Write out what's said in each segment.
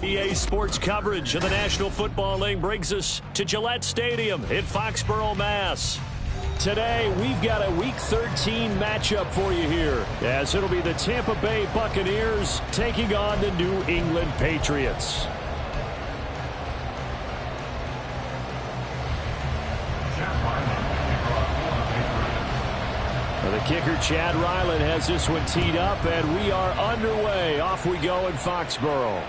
EA Sports coverage of the National Football League brings us to Gillette Stadium in Foxborough, Mass. Today, we've got a Week 13 matchup for you here, as it'll be the Tampa Bay Buccaneers taking on the New England Patriots. The kicker, Chad Ryland, has this one teed up, and we are underway. Off we go in Foxborough.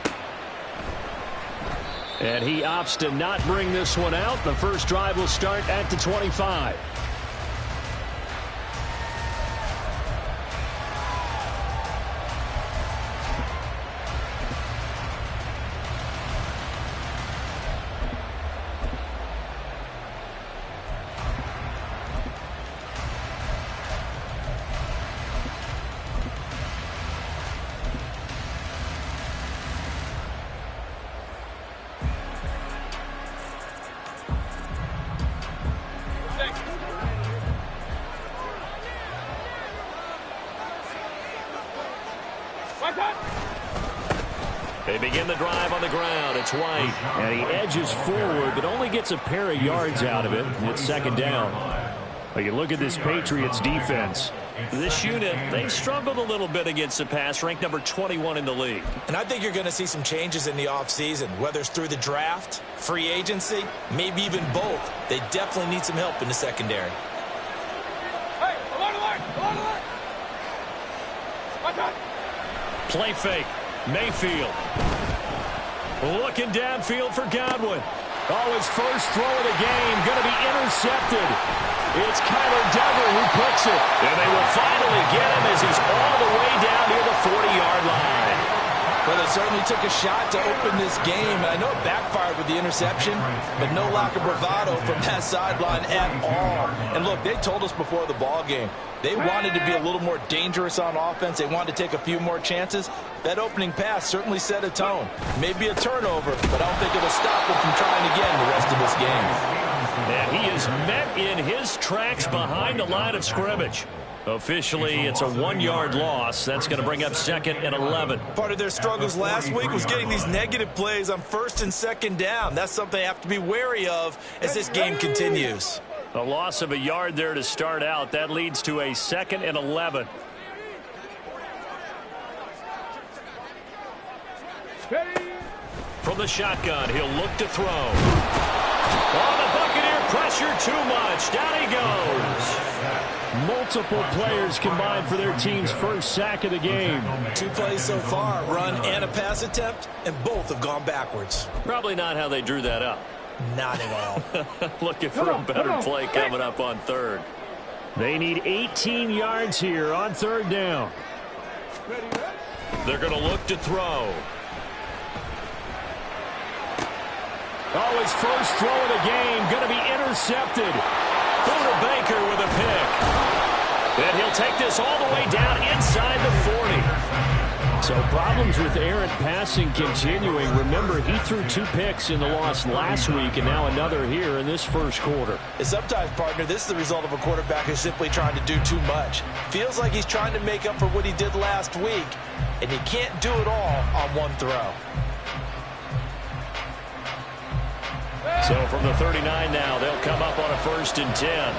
And he opts to not bring this one out. The first drive will start at the 25. They begin the drive on the ground. It's White. And he edges forward, but only gets a pair of yards out of it. It's second down. But you look at this Patriots defense. This unit, they've struggled a little bit against the pass, ranked number 21 in the league. And I think you're going to see some changes in the offseason, whether it's through the draft, free agency, maybe even both. They definitely need some help in the secondary. Hey, along the line. Play fake. Mayfield. Looking downfield for Godwin. Oh, his first throw of the game going to be intercepted. It's Kyler Duggar who picks it. And they will finally get him as he's all the way down near the 40-yard line. Well, they certainly took a shot to open this game. And I know it backfired with the interception, but no lack of bravado from that sideline at all. And look, they told us before the ball game, they wanted to be a little more dangerous on offense. They wanted to take a few more chances. That opening pass certainly set a tone. Maybe a turnover, but I don't think it'll stop them from trying again the rest of this game. And he is met in his tracks behind the line of scrimmage. Officially, it's a 1-yard loss. That's going to bring up 2nd and 11. Part of their struggles last week was getting these negative plays on 1st and 2nd down. That's something they have to be wary of as this game continues. A loss of a yard there to start out. That leads to a 2nd and 11. From the shotgun, he'll look to throw. Oh, the Buccaneer pressure too much. Down he goes. Multiple players combined for their team's first sack of the game. 2 plays so far, run and a pass attempt, and both have gone backwards. Probably not how they drew that up. Not at all. Looking for a better play coming up on 3rd. They need 18 yards here on 3rd down. They're going to look to throw. Oh, his first throw of the game going to be intercepted. Buda Baker with a pick. And he'll take this all the way down inside the 40. So problems with errant passing continuing. Remember, he threw 2 picks in the loss last week and now another here in this first quarter. And sometimes, partner, this is the result of a quarterback who's simply trying to do too much. Feels like he's trying to make up for what he did last week, and he can't do it all on one throw. So from the 39 now, they'll come up on a 1st and 10.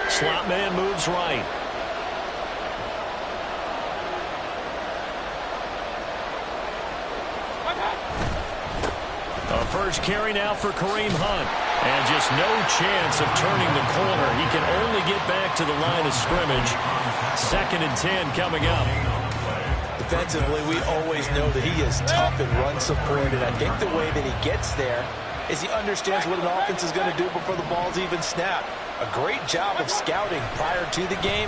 Slot man moves right. A first carry now for Kareem Hunt. And just no chance of turning the corner. He can only get back to the line of scrimmage. 2nd and 10 coming up. Defensively, we always know that he is tough and run support, and I think the way that he gets there is he understands what an offense is going to do before the ball's even snapped. A great job of scouting prior to the game,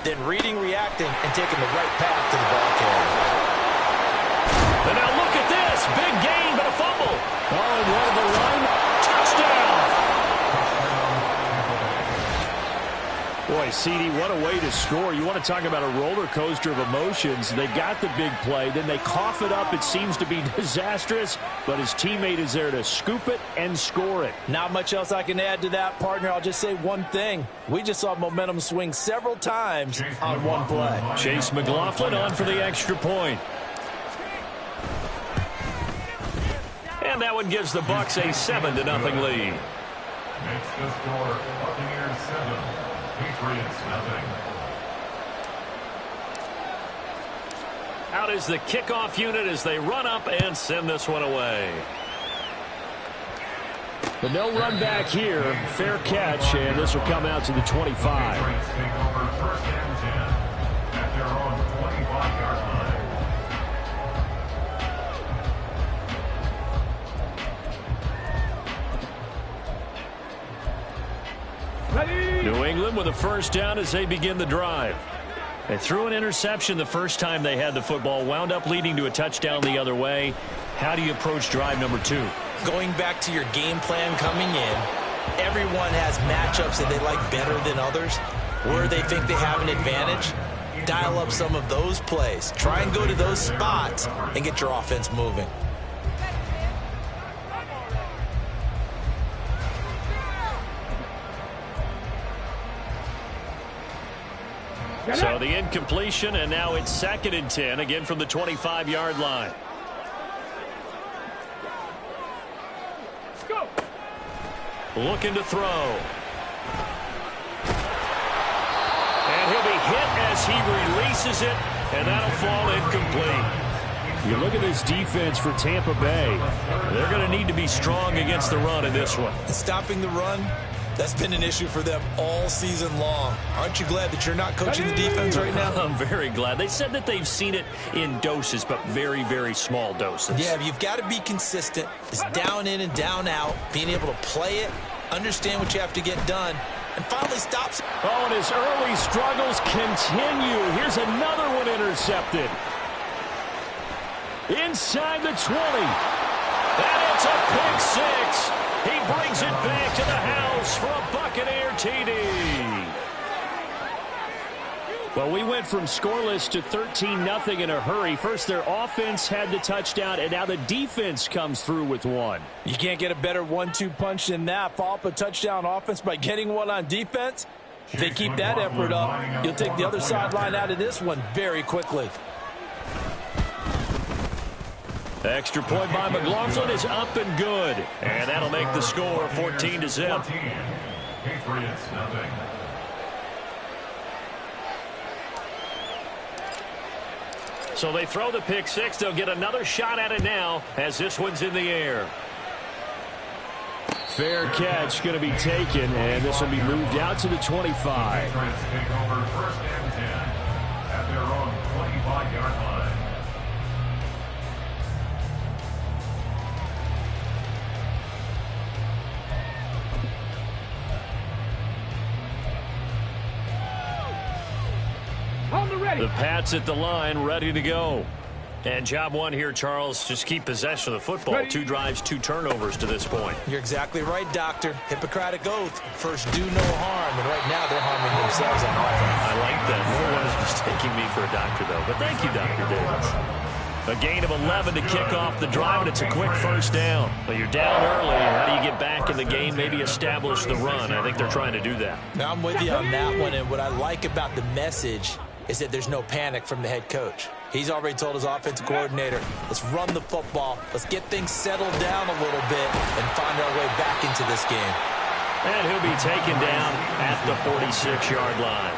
then reading, reacting, and taking the right path to the ball carrier. And now look at this. Big gain, but a fumble. Oh, and one of the line. Touchdown. Boy, Boy, CD, what a way to score. You want to talk about a roller coaster of emotions. They got the big play, then they cough it up. It seems to be disastrous, but his teammate is there to scoop it and score it. Not much else I can add to that, partner. I'll just say one thing. We just saw momentum swing several times on one play. Chase McLaughlin on for the extra point. And that one gives the Bucs a 7-0 lead. Makes the score Buccaneers 7, Patriots nothing. Out is the kickoff unit as they run up and send this one away. But no run back here. Fair catch, and this will come out to the 25. Patriots take over first and 10 at their own 25-yard line. New England with a first down as they begin the drive. They threw an interception the first time they had the football, wound up leading to a touchdown the other way. How do you approach drive number 2? Going back to your game plan coming in, everyone has matchups that they like better than others, where they think they have an advantage. Dial up some of those plays. Try and go to those spots and get your offense moving. So the incompletion, and now it's 2nd and 10, again from the 25-yard line. Let's go. Looking to throw. And he'll be hit as he releases it, and that'll fall incomplete. You look at this defense for Tampa Bay. They're going to need to be strong against the run in this one. Stopping the run, that's been an issue for them all season long. Aren't you glad that you're not coaching the defense right now? I'm very glad. They said that they've seen it in doses, but very, very small doses. Yeah, you've got to be consistent. It's down in and down out, being able to play it, understand what you have to get done, and finally stops. Oh, and his early struggles continue. Here's another one intercepted. Inside the 20. And it's a pick 6. He brings it back to the house for a Buccaneer TD. Well, we went from scoreless to 13-0 in a hurry. First, their offense had the touchdown, and now the defense comes through with one. You can't get a better 1-2 punch than that. Follow up a touchdown offense by getting one on defense. If they keep that effort up, you'll take the other sideline out of this one very quickly. Extra point by McLaughlin is up and good. And that'll make the score 14-0. Patriots nothing. So they throw the pick 6. They'll get another shot at it now as this one's in the air. Fair catch going to be taken, and this will be moved out to the 25. Patriots take over first and 10 at their own 25-yard line. The Pats at the line, ready to go. And job one here, Charles, just keep possession of the football. 2 drives, 2 turnovers to this point. You're exactly right, Doctor. Hippocratic oath. First, do no harm. And right now, they're harming themselves on offense. I like that. No one is mistaking me for a doctor, though. But thank you, Dr. Davis. A gain of 11 to kick off the drive, and it's a quick first down. But you're down early. How do you get back in the game, maybe establish the run? I think they're trying to do that. Now, I'm with you on that one, and what I like about the message is that there's no panic from the head coach. He's already told his offensive coordinator, let's run the football, let's get things settled down a little bit and find our way back into this game. And he'll be taken down at the 46-yard line.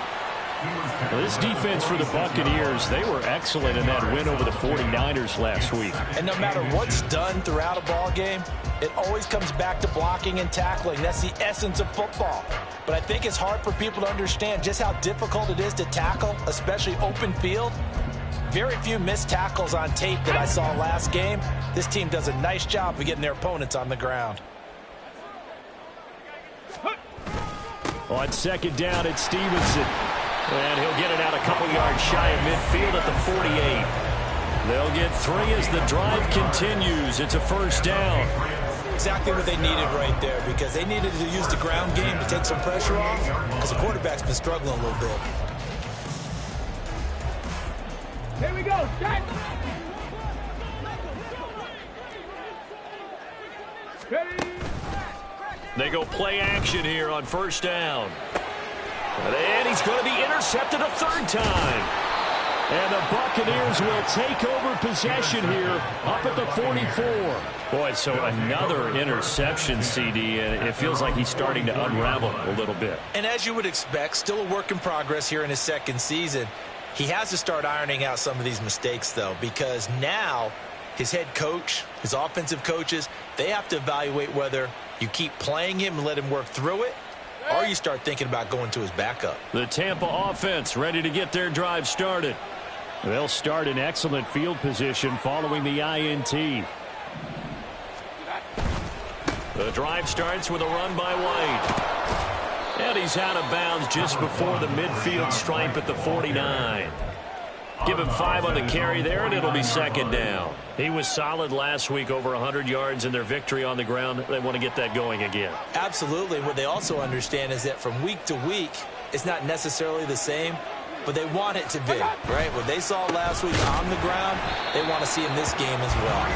Well, this defense for the Buccaneers, they were excellent in that win over the 49ers last week. And no matter what's done throughout a ball game, it always comes back to blocking and tackling. That's the essence of football. But I think it's hard for people to understand just how difficult it is to tackle, especially open field. Very few missed tackles on tape that I saw last game. This team does a nice job of getting their opponents on the ground. On 2nd down, it's Stevenson. And he'll get it out a couple yards shy of midfield at the 48. They'll get 3 as the drive continues. It's a first down. Exactly what they needed right there, because they needed to use the ground game to take some pressure off, because the quarterback's been struggling a little bit. Here we go. Set. Ready. They go play action here on first down. And he's going to be intercepted a third time. And the Buccaneers will take over possession here up at the 44. Boy, so another interception, CD, and it feels like he's starting to unravel a little bit. And as you would expect, still a work in progress here in his second season. He has to start ironing out some of these mistakes, though, because now his head coach, his offensive coaches, they have to evaluate whether you keep playing him and let him work through it, or you start thinking about going to his backup. The Tampa offense ready to get their drive started. They'll start in excellent field position following the INT. The drive starts with a run by White. And he's out of bounds just before the midfield stripe at the 49. Give him 5 on the carry there, and it'll be second down. He was solid last week, over 100 yards in their victory on the ground. They want to get that going again. Absolutely. What they also understand is that from week to week, it's not necessarily the same, but they want it to be, right? What they saw last week on the ground, they want to see in this game as well.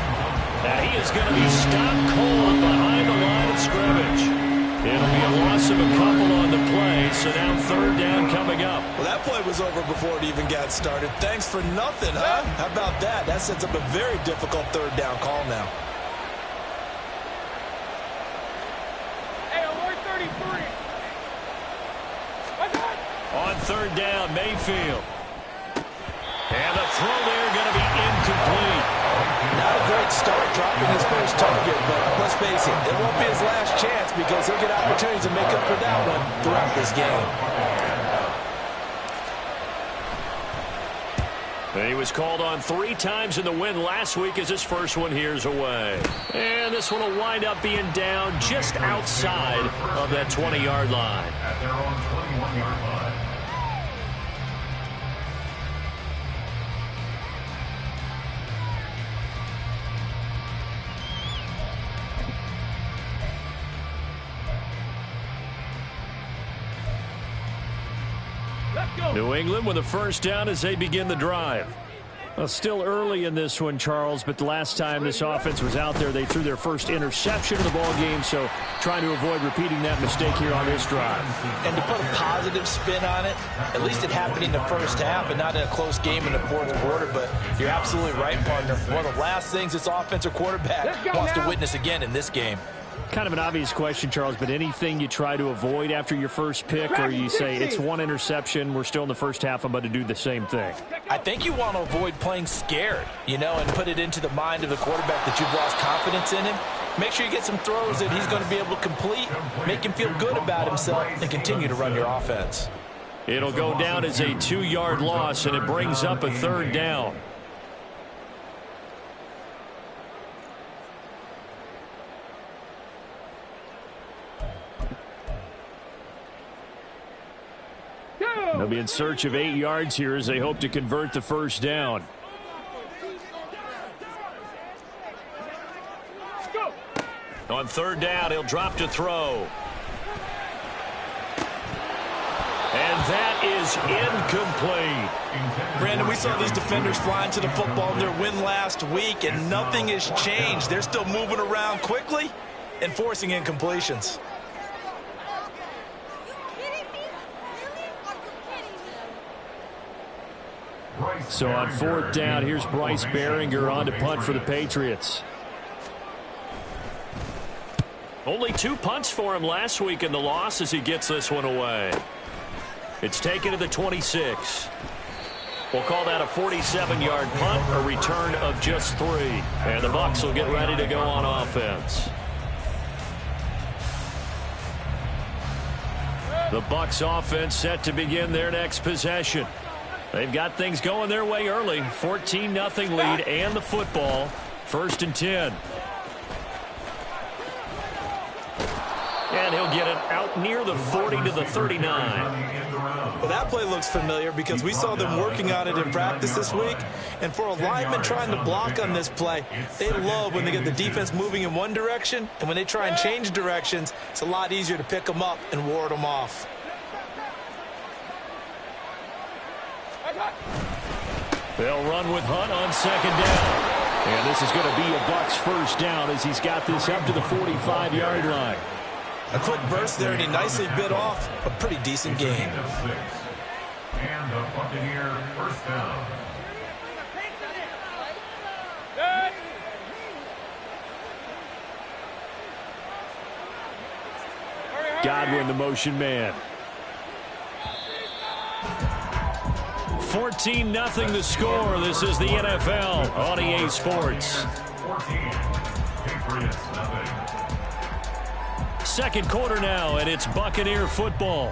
Now he is going to be stopped cold behind the line of scrimmage. It'll be a loss of a couple on the play, so now third down coming up. Well, that play was over before it even got started. Thanks for nothing, huh? How about that? That sets up a very difficult third down call now. Hey, alert 33. What's that? On third down, Mayfield. And the throw there going to be incomplete. Not a great start dropping his first target, but let's face it, it won't be his last chance because he'll get opportunities to make up for that one throughout this game. He was called on 3 times in the win last week as his first one here's away. And this one will wind up being down just outside of that 20-yard line. At their own 21-yard line. New England with a first down as they begin the drive. Well, still early in this one, Charles, but the last time this offense was out there, they threw their first interception of the ball game, so trying to avoid repeating that mistake here on this drive. And to put a positive spin on it, at least it happened in the first half and not in a close game in the fourth quarter, but you're absolutely right, partner. One of the last things this offensive quarterback wants to witness again in this game. Kind of an obvious question, Charles, but anything you try to avoid after your first pick, or you say it's one interception, we're still in the first half, I'm about to do the same thing? I think you want to avoid playing scared, and put it into the mind of the quarterback that you've lost confidence in him. Make sure you get some throws that he's going to be able to complete, make him feel good about himself, and continue to run your offense. It'll go down as a 2-yard loss, and it brings up a third down. They'll be in search of 8 yards here as they hope to convert the first down. On third down, he'll drop to throw. And that is incomplete. Brandon, we saw these defenders flying to the football in their win last week, and nothing has changed. They're still moving around quickly and forcing incompletions. So on fourth down, here's Bryce Behringer on to punt for the Patriots. Only 2 punts for him last week in the loss as he gets this one away. It's taken to the 26. We'll call that a 47-yard punt, a return of just 3. And the Bucs will get ready to go on offense. The Bucs offense set to begin their next possession. They've got things going their way early. 14-0 lead and the football. 1st and 10. And he'll get it out near the 40 to the 39. Well, that play looks familiar because we saw them working on it in practice this week. And for a lineman trying to block on this play, they love when they get the defense moving in one direction. And when they try and change directions, it's a lot easier to pick them up and ward them off. They'll run with Hunt on second down. And this is going to be a Bucs first down as he's got this up to the 45-yard line. A quick burst there, and he nicely bit off a pretty decent gain. And the Buccaneer first down. Godwin, the motion man. 14-0 the score. This is the NFL on EA Sports. 14. Patriots nothing. Second quarter now, and it's Buccaneer football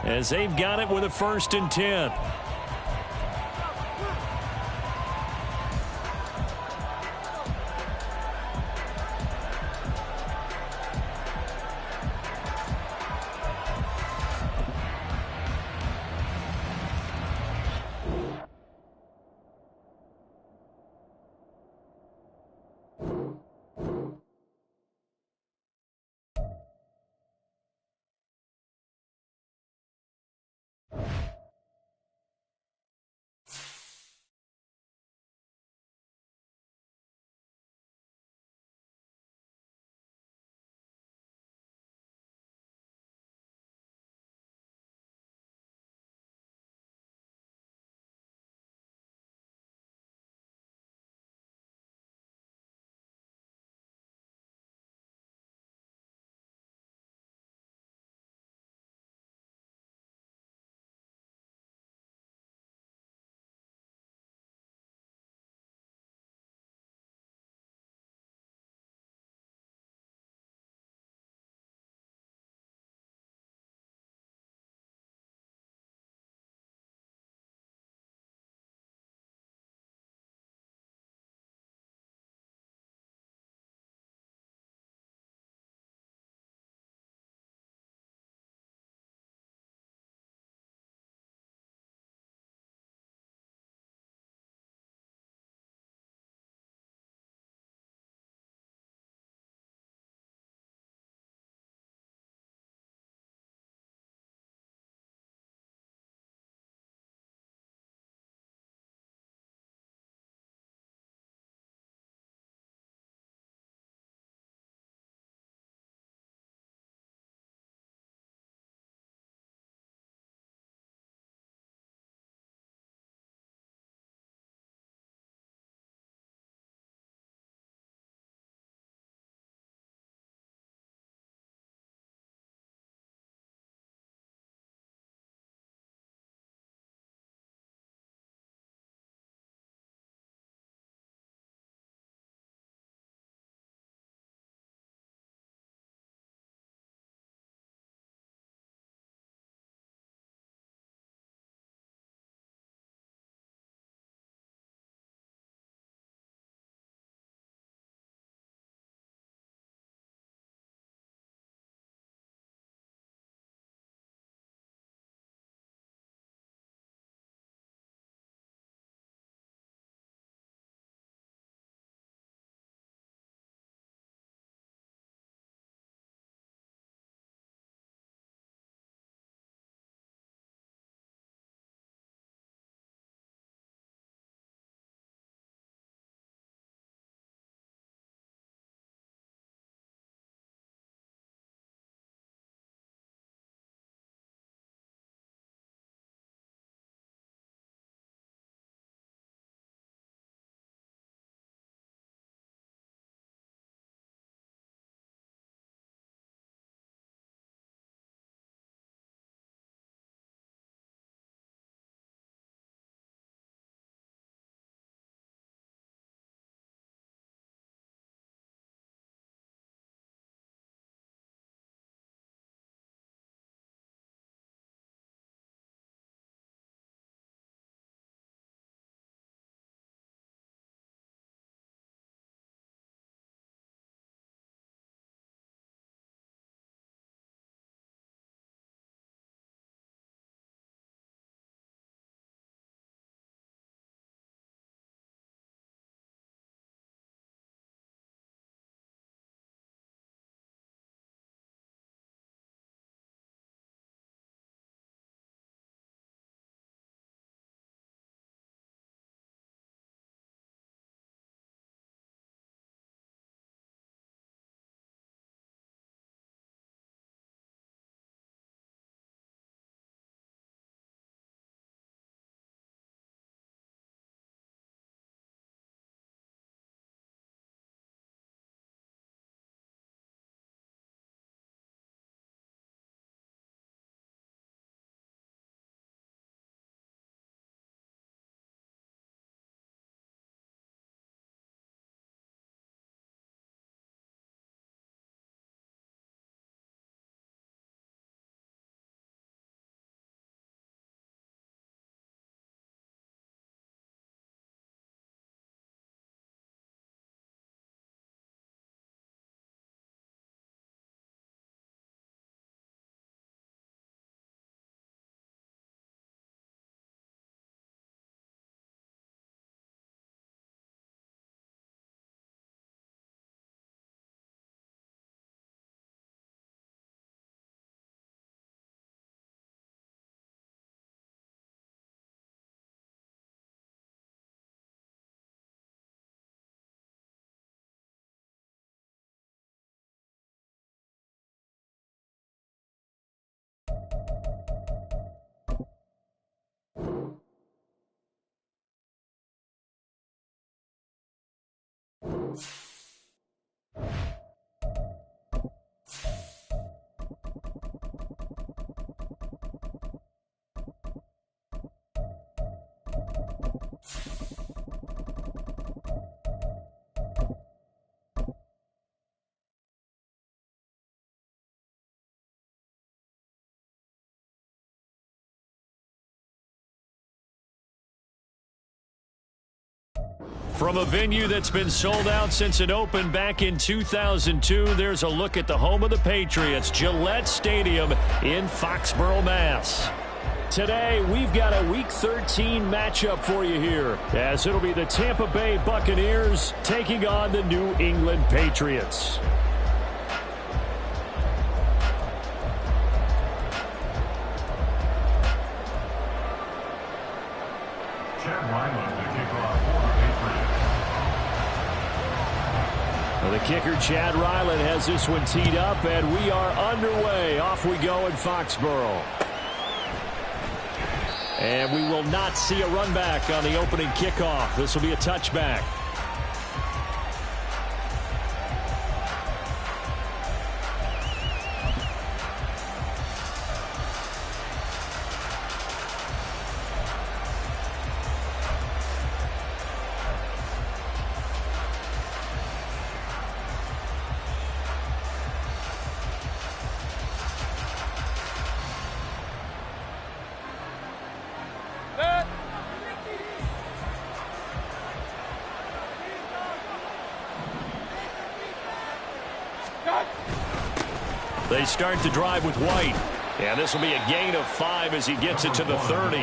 as they've got it with a 1st and 10. From a venue that's been sold out since it opened back in 2002, there's a look at the home of the Patriots, Gillette Stadium in Foxborough, Mass. Today, we've got a Week 13 matchup for you here, as it'll be the Tampa Bay Buccaneers taking on the New England Patriots. The kicker, Chad Ryland, has this one teed up, and we are underway. Off we go in Foxborough. And we will not see a run back on the opening kickoff. This will be a touchback. They start the drive with White. And this will be a gain of 5 as he gets it to the 30.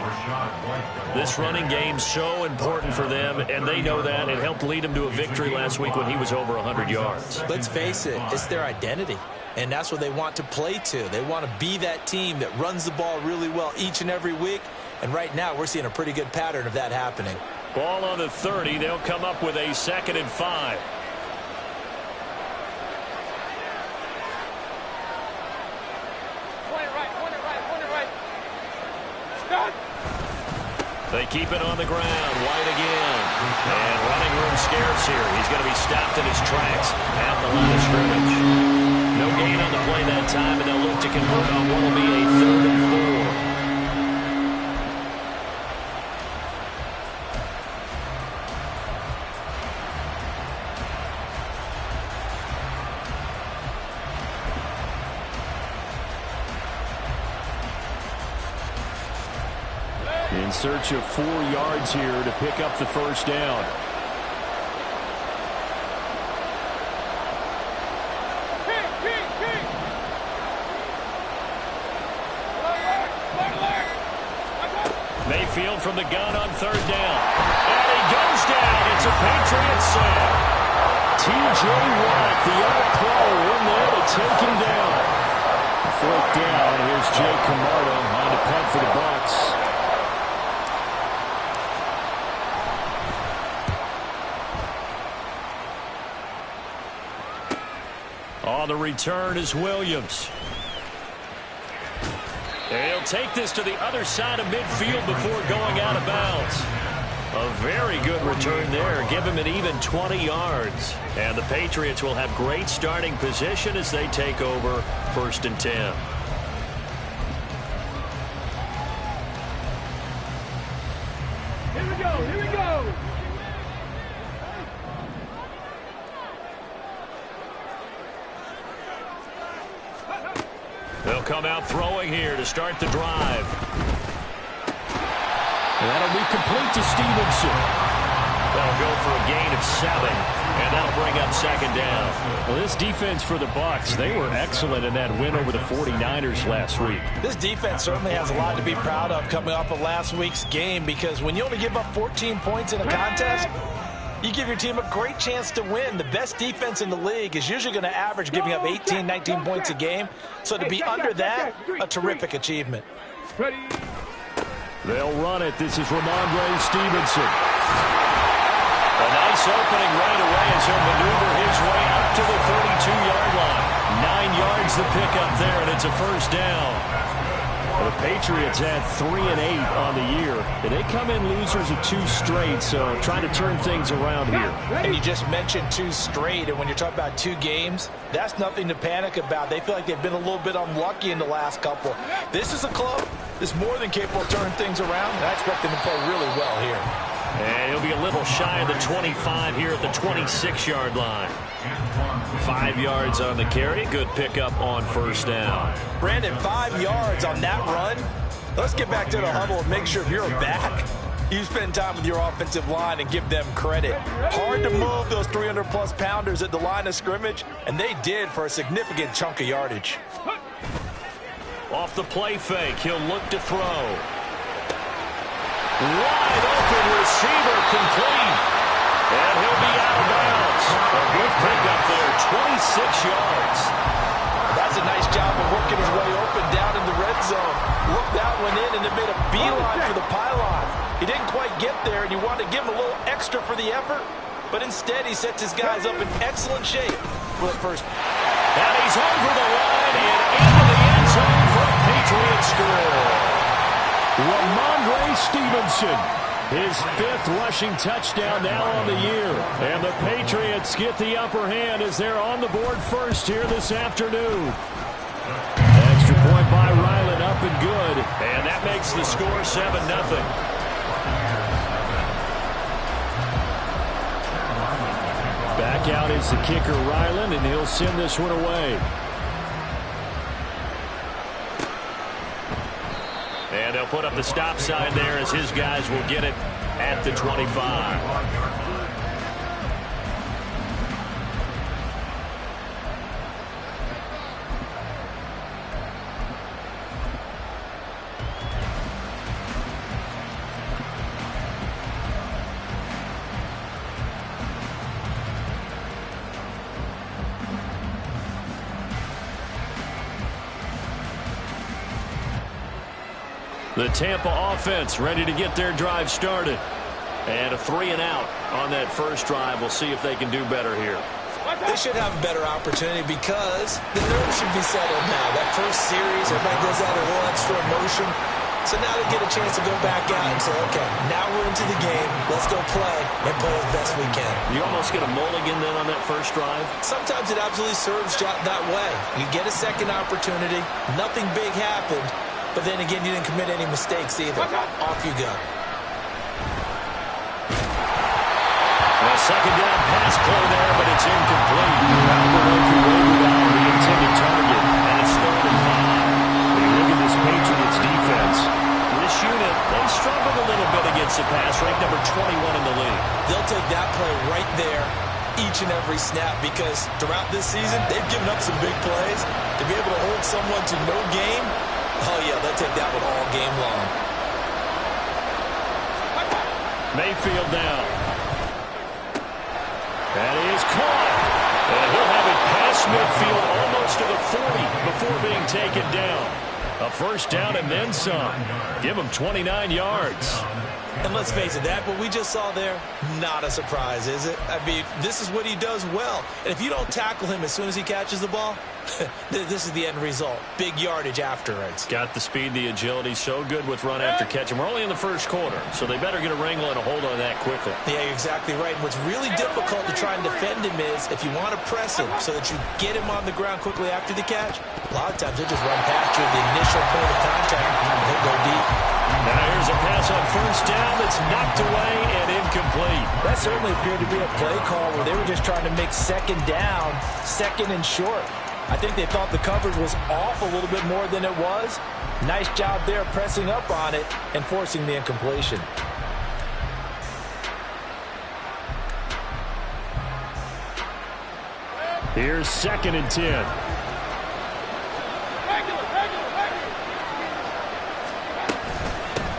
This running game's so important for them, and they know that. It helped lead them to a victory last week when he was over 100 yards. Let's face it, it's their identity, and that's what they want to play to. They want to be that team that runs the ball really well each and every week, and right now we're seeing a pretty good pattern of that happening. Ball on the 30. They'll come up with a 2nd and 5. They keep it on the ground. White again. And running room scarce here. He's going to be stopped in his tracks at the line of scrimmage. No gain on the play that time, and they'll look to convert on what will be a 3rd and 4. In search of 4 yards here to pick up the first down. Mayfield from the gun on 3rd down. And he goes down. It's a Patriots sack. T.J. Watt, the all-pro, in there to take him down. 4th down. Here's Jay Camardo on the punt for the Bucs. On the return is Williams. He'll take this to the other side of midfield before going out of bounds. A very good return there. Give him an even 20 yards. And the Patriots will have great starting position as they take over 1st and 10. Here we go, here we go. They'll come out throwing here to start the drive. And that'll be complete to Stevenson. That'll go for a gain of 7, and that'll bring up 2nd down. Well, this defense for the Bucs, they were excellent in that win over the 49ers last week. This defense certainly has a lot to be proud of coming off of last week's game, because when you only give up 14 points in a contest, you give your team a great chance to win. The best defense in the league is usually going to average giving up 18, 19 points a game. So to be under that, a terrific achievement. They'll run it. This is Ramondre Stevenson. A nice opening right away as he'll maneuver his way up to the 32-yard line. 9 yards the pickup there, and it's a 1st down. Well, the Patriots had 3-8 on the year, and they come in losers of 2 straight, so trying to turn things around here. And you just mentioned 2 straight, and when you're talking about 2 games, that's nothing to panic about. They feel like they've been a little bit unlucky in the last couple. This is a club that's more than capable of turning things around, and I expect them to play really well here. And he'll be a little shy of the 25 here at the 26-yard line. 5 yards on the carry. Good pickup on first down. Brandon, 5 yards on that run. Let's get back to the huddle and make sure if you're back, you spend time with your offensive line and give them credit. Hard to move those 300-plus pounders at the line of scrimmage, and they did for a significant chunk of yardage. Off the play fake, he'll look to throw. Wide open receiver, complete. And he'll be out of bounds. A good pickup there, 26 yards. That's a nice job of working his way open down in the red zone. Looked that one in and then made a beeline for the pylon. He didn't quite get there, and you wanted to give him a little extra for the effort, but instead he sets his guys up in excellent shape for the first. And he's over the line and into the end zone for a Patriot score. Ramondre Stevenson, his 5th rushing touchdown now on the year. And the Patriots get the upper hand as they're on the board first here this afternoon. Extra point by Ryland, up and good. And that makes the score 7-0. Back out is the kicker, Ryland, and he'll send this one away. And they'll put up the stop sign there as his guys will get it at the 25. The Tampa offense ready to get their drive started. And a 3-and-out on that first drive. We'll see if they can do better here. They should have a better opportunity because the nerves should be settled now. That first series, everybody does that a little extra emotion. So now they get a chance to go back out and say, okay, now we're into the game. Let's go play and play as best we can. You almost get a mulligan then on that first drive? Sometimes it absolutely serves that way. You get a second opportunity. Nothing big happened. But then again, you didn't commit any mistakes either. Off you go. A second down pass play there, but it's incomplete. The intended target, and it's 3rd and 5. When you look at this Patriots defense, this unit, they struggled a little bit against the pass, ranked number 21 in the league. They'll take that play right there each and every snap because throughout this season, they've given up some big plays. To be able to hold someone to no gain, oh, yeah, they'll take that one all game long. Mayfield down. And he is caught. And he'll have it past midfield almost to the 40 before being taken down. A first down and then some. Give him 29 yards. And let's face it, that what we just saw there, not a surprise, is it? I mean, this is what he does well. And if you don't tackle him as soon as he catches the ball, this is the end result. Big yardage afterwards. Got the speed, the agility, so good with run after catch. And we're only in the first quarter, so they better get a wrangle and a hold on that quickly. Yeah, you're exactly right. And what's really difficult to try and defend him is if you want to press him so that you get him on the ground quickly after the catch, a lot of times he'll just run past you at the initial point of contact and he'll go deep. Now here's a pass on first down that's knocked away and incomplete. That certainly appeared to be a play call where they were just trying to make second down, second and short. I think they thought the coverage was off a little bit more than it was. Nice job there pressing up on it and forcing the incompletion. Here's 2nd and 10.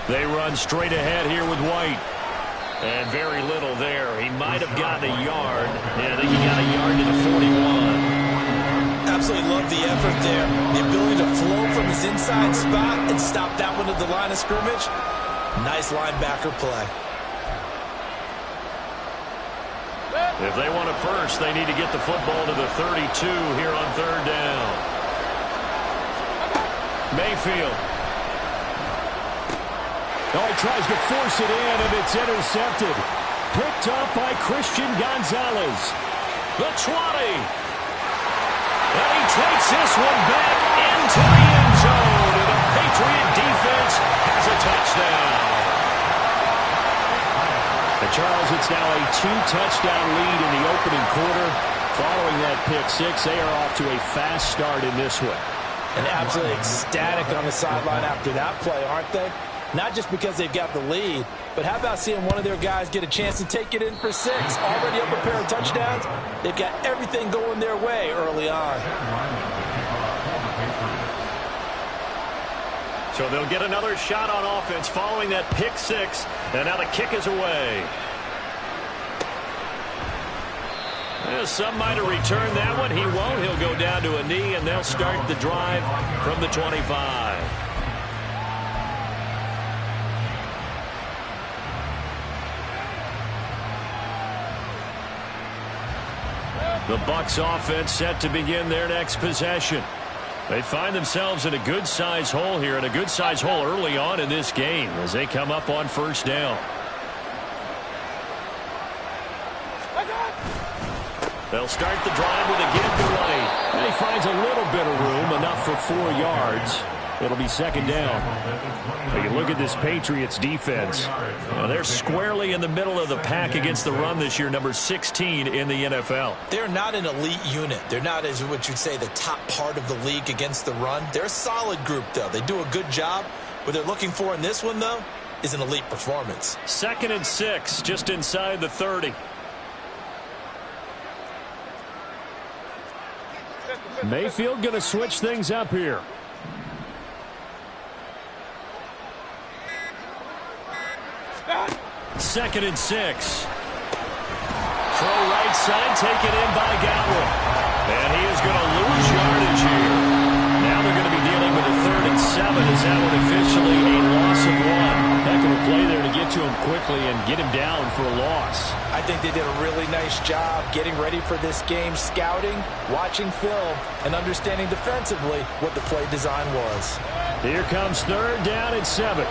They run straight ahead here with White. And very little there. He might have gotten a yard. Yeah, I think he got a yard to the 41. Absolutely love the effort there. The ability to flow from his inside spot and stop that one at the line of scrimmage. Nice linebacker play. If they want it first, they need to get the football to the 32 here on 3rd down. Mayfield. Oh, he tries to force it in, and it's intercepted. Picked up by Christian Gonzalez. The 20. And he takes this one back into the end zone. And the Patriot defense has a touchdown. And Charles, it's now a 2-touchdown lead in the opening quarter. Following that pick six, they are off to a fast start in this one. And absolutely ecstatic on the sideline after that play, aren't they? Not just because they've got the lead, but how about seeing one of their guys get a chance to take it in for six? Already up a pair of touchdowns. They've got everything going their way early on. So they'll get another shot on offense following that pick six. And now the kick is away. Some might have returned that one. He won't. He'll go down to a knee, and they'll start the drive from the 25. The Bucs offense set to begin their next possession. They find themselves in a good-size hole here, and a good-size hole early on in this game as they come up on first down. They'll start the drive with a give to Wright. And he finds a little bit of room, enough for 4 yards. It'll be second down. Take a look at this Patriots defense. Now they're squarely in the middle of the pack against the run this year, number 16 in the NFL. They're not an elite unit. They're not, as what you'd say, the top part of the league against the run. They're a solid group, though. They do a good job. What they're looking for in this one, though, is an elite performance. 2nd and 6, just inside the 30. Mayfield going to switch things up here. Second and 6. Throw right side, taken in by Godwin. And he is going to lose yardage here. Now they're going to be dealing with a 3rd and 7. Is that one officially a loss of 1? Heck of a play there to get to him quickly and get him down for a loss. I think they did a really nice job getting ready for this game, scouting, watching film, and understanding defensively what the play design was. Here comes 3rd down and 7.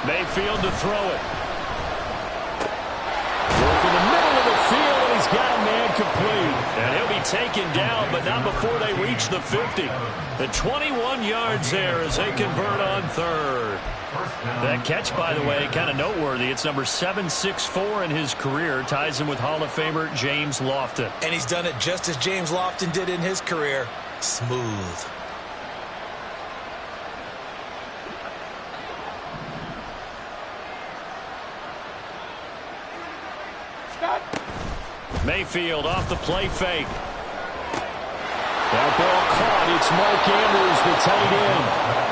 Mayfield to throw it. Work in the middle of the field, and he's got a man complete. And he'll be taken down, but not before they reach the 50. The 21 yards there as they convert on 3rd. That catch, by the way, kind of noteworthy. It's number 764 in his career. Ties him with Hall of Famer James Lofton. And he's done it just as James Lofton did in his career. Smooth. Mayfield off the play fake. That ball caught. It's Mark Andrews, the tight end.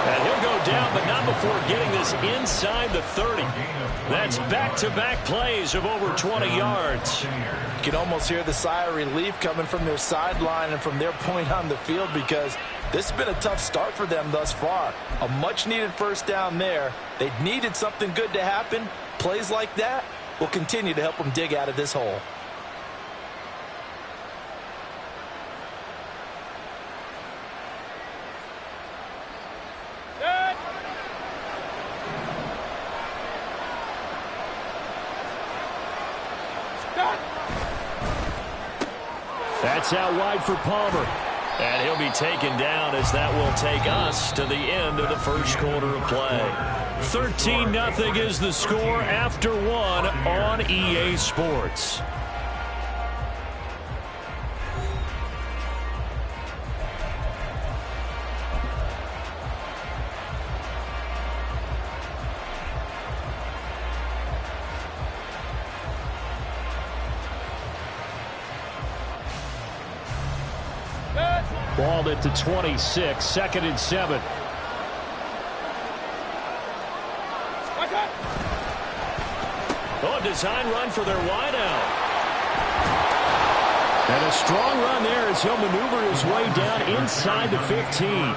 And he'll go down, but not before getting this inside the 30. That's back-to-back plays of over 20 yards. You can almost hear the sigh of relief coming from their sideline and from their point on the field, because this has been a tough start for them thus far. A much-needed first down there. They needed something good to happen. Plays like that will continue to help them dig out of this hole. That's out wide for Palmer. And he'll be taken down as that will take us to the end of the first quarter of play. 13-0 is the score after 1 on EA Sports. Ball at the 26, 2nd and 7. Oh, a design run for their wideout. And a strong run there as he'll maneuver his way down inside the 15.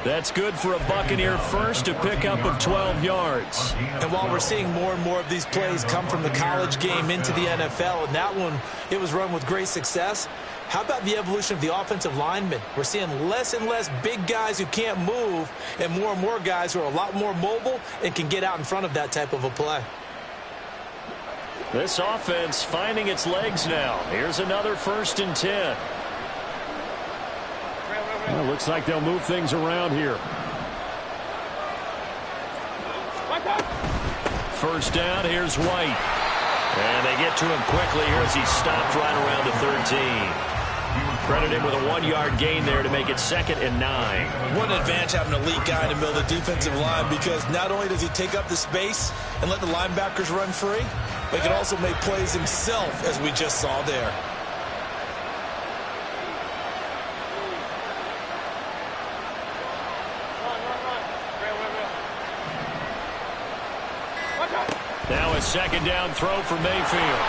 That's good for a Buccaneer first, a pickup of 12 yards. And while we're seeing more and more of these plays come from the college game into the NFL, and that one, it was run with great success, how about the evolution of the offensive linemen? We're seeing less and less big guys who can't move and more guys who are a lot more mobile and can get out in front of that type of a play. This offense finding its legs now. Here's another 1st and 10. Well, looks like they'll move things around here. First down, here's White. And they get to him quickly here as he stopped right around the 13. Credit him with a 1-yard gain there to make it 2nd and 9. What an advantage having an elite guy in the middle of the defensive line, because not only does he take up the space and let the linebackers run free, but he can also make plays himself, as we just saw there. Now a 2nd down throw for Mayfield.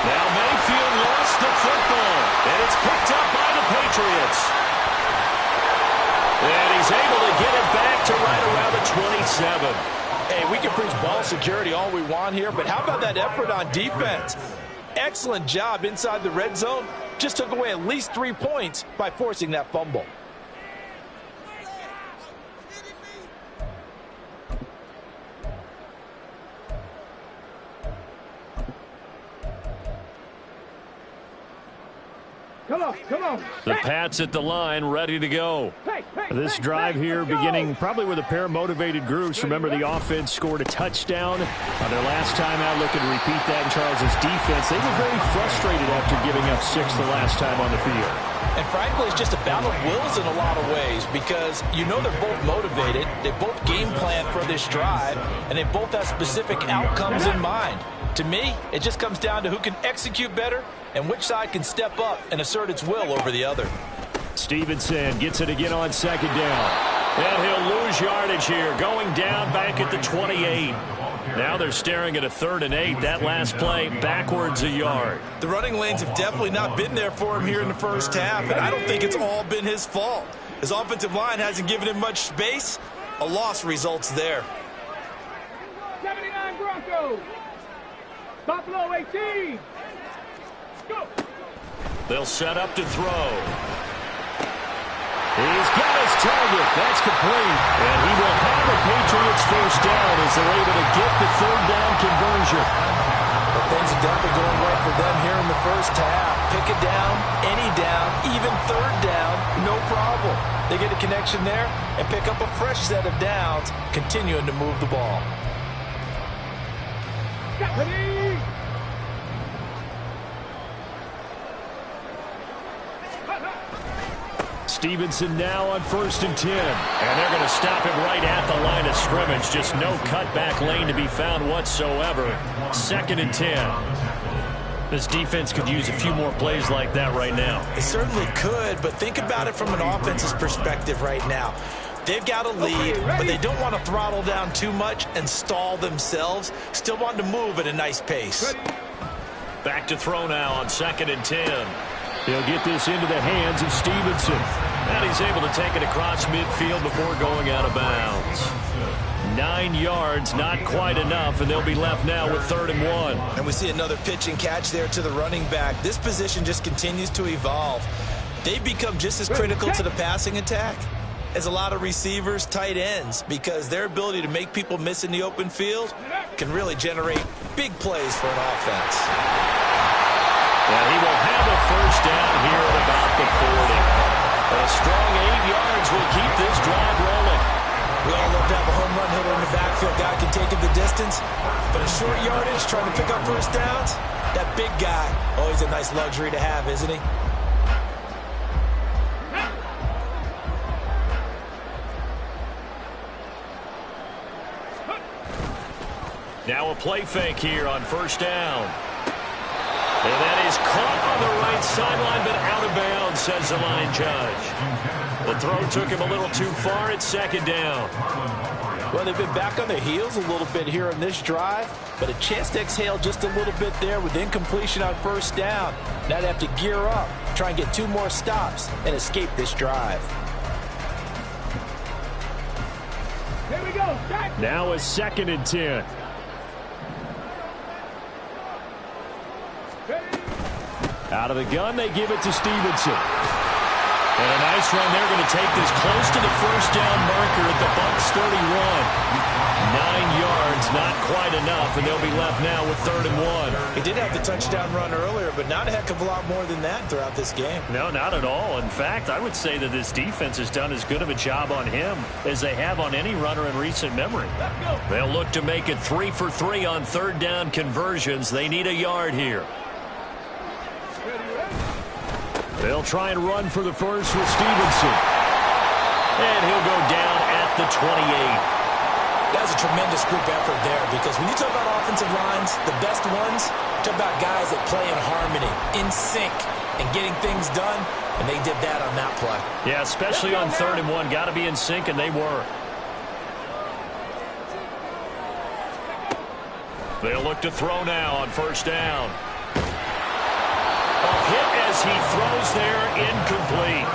Now Mayfield lost the football, and it's picked up by the Patriots. And he's able to get it back to right around the 27. Hey, we can preach ball security all we want here, but how about that effort on defense? Excellent job inside the red zone. Just took away at least 3 points by forcing that fumble. Come on. The Pats at the line, ready to go. This drive here beginning probably with a pair of motivated groups. Remember, the offense scored a touchdown on their last time out. Looking to repeat that in Charles's defense. They were very frustrated after giving up 6 the last time on the field. And frankly, it's just a battle of wills in a lot of ways, because you know they're both motivated. They both game plan for this drive, and they both have specific outcomes in mind. To me, it just comes down to who can execute better and which side can step up and assert its will over the other. Stevenson gets it again on 2nd down. And he'll lose yardage here, going down back at the 28. Now they're staring at a 3rd and 8. That last play, backwards a yard. The running lanes have definitely not been there for him here in the first half, and I don't think it's all been his fault. His offensive line hasn't given him much space. A loss results there. 79 Broncos. Buffalo 18. Go. They'll set up to throw. He's got his target. That's complete. And he will have the Patriots first down as they're able to get the 3rd down conversion. But things are definitely going right for them here in the first half. Pick it down, any down, even 3rd down, no problem. They get a connection there and pick up a fresh set of downs, continuing to move the ball. Stevenson now on 1st and 10. And they're going to stop him right at the line of scrimmage. Just no cutback lane to be found whatsoever. 2nd and 10. This defense could use a few more plays like that right now. It certainly could, but think about it from an offense's perspective right now. They've got a lead, but they don't want to throttle down too much and stall themselves. Still want to move at a nice pace. Back to throw now on 2nd and 10. He'll get this into the hands of Stevenson. And he's able to take it across midfield before going out of bounds. 9 yards, not quite enough, and they'll be left now with 3rd and 1. And we see another pitch and catch there to the running back. This position just continues to evolve. They've become just as critical to the passing attack as a lot of receivers, tight ends, because their ability to make people miss in the open field can really generate big plays for an offense. And he will have a first down here at about the 40. A strong 8 yards will keep this drive rolling. We all love to have a home run hitter in the backfield. Guy can take it the distance, but a short yardage trying to pick up first downs, that big guy, always a nice luxury to have, isn't he? Now a play fake here on first down. And that is caught on the right sideline, but out of bounds, says the line judge. The throw took him a little too far at 2nd down. Well, they've been back on their heels a little bit here on this drive, but a chance to exhale just a little bit there with incompletion on first down. Now they have to gear up, try and get 2 more stops, and escape this drive. we go. Back. Now a 2nd and 10. Out of the gun, they give it to Stevenson. And a nice run. They're going to take this close to the first down marker at the Bucs 31. 9 yards, not quite enough, and they'll be left now with 3rd and 1. He did have the touchdown run earlier, but not a heck of a lot more than that throughout this game. No, not at all. In fact, I would say that this defense has done as good of a job on him as they have on any runner in recent memory. They'll look to make it 3 for 3 on 3rd down conversions. They need a yard here. They'll try and run for the first with Stevenson. And he'll go down at the 28. That's a tremendous group effort there, because when you talk about offensive lines, the best ones, talk about guys that play in harmony, in sync, and getting things done, and they did that on that play. Yeah, especially on 3rd and 1. Got to be in sync, and they were. They'll look to throw now on 1st down. A hit as he throws there, incomplete.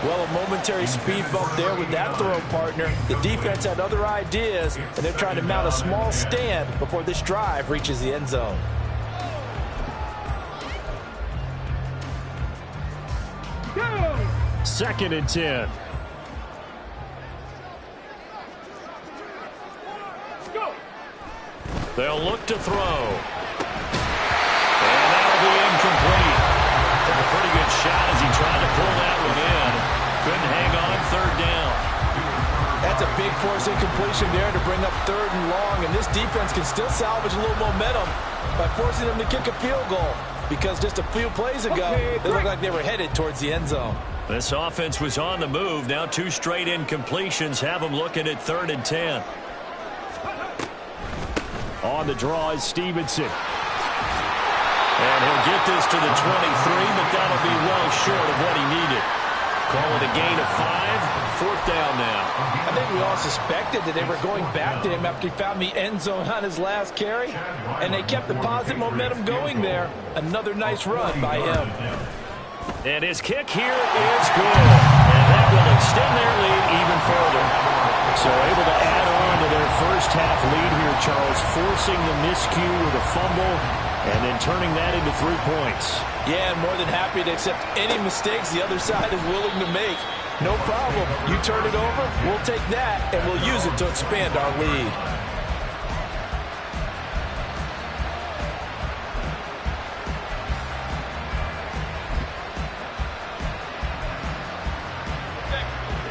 Well, a momentary speed bump there with that throw, partner. The defense had other ideas, and they're trying to mount a small stand before this drive reaches the end zone. Go. 2nd and 10. Go. They'll look to throw. And that'll be incomplete. Took a pretty good shot as he tried to pull that one in. Couldn't hang on 3rd down. That's a big force incompletion there to bring up 3rd and long, and this defense can still salvage a little momentum by forcing them to kick a field goal, because just a few plays ago, they looked like they were headed towards the end zone. This offense was on the move. Now 2 straight incompletions have them looking at 3rd and 10. On the draw is Stevenson. And he'll get this to the 23, but that'll be well short of what he needed. Call it a gain of 5. 4th down now. I think we all suspected that they were going back to him after he found the end zone on his last carry, and they kept the positive momentum going there. Another nice run by him. And his kick here is good. And that will extend their lead even further. So able to add on to their first half lead here, Charles, forcing the miscue with a fumble and then turning that into 3 points. Yeah, and more than happy to accept any mistakes the other side is willing to make. No problem. You turn it over, we'll take that, and we'll use it to expand our lead.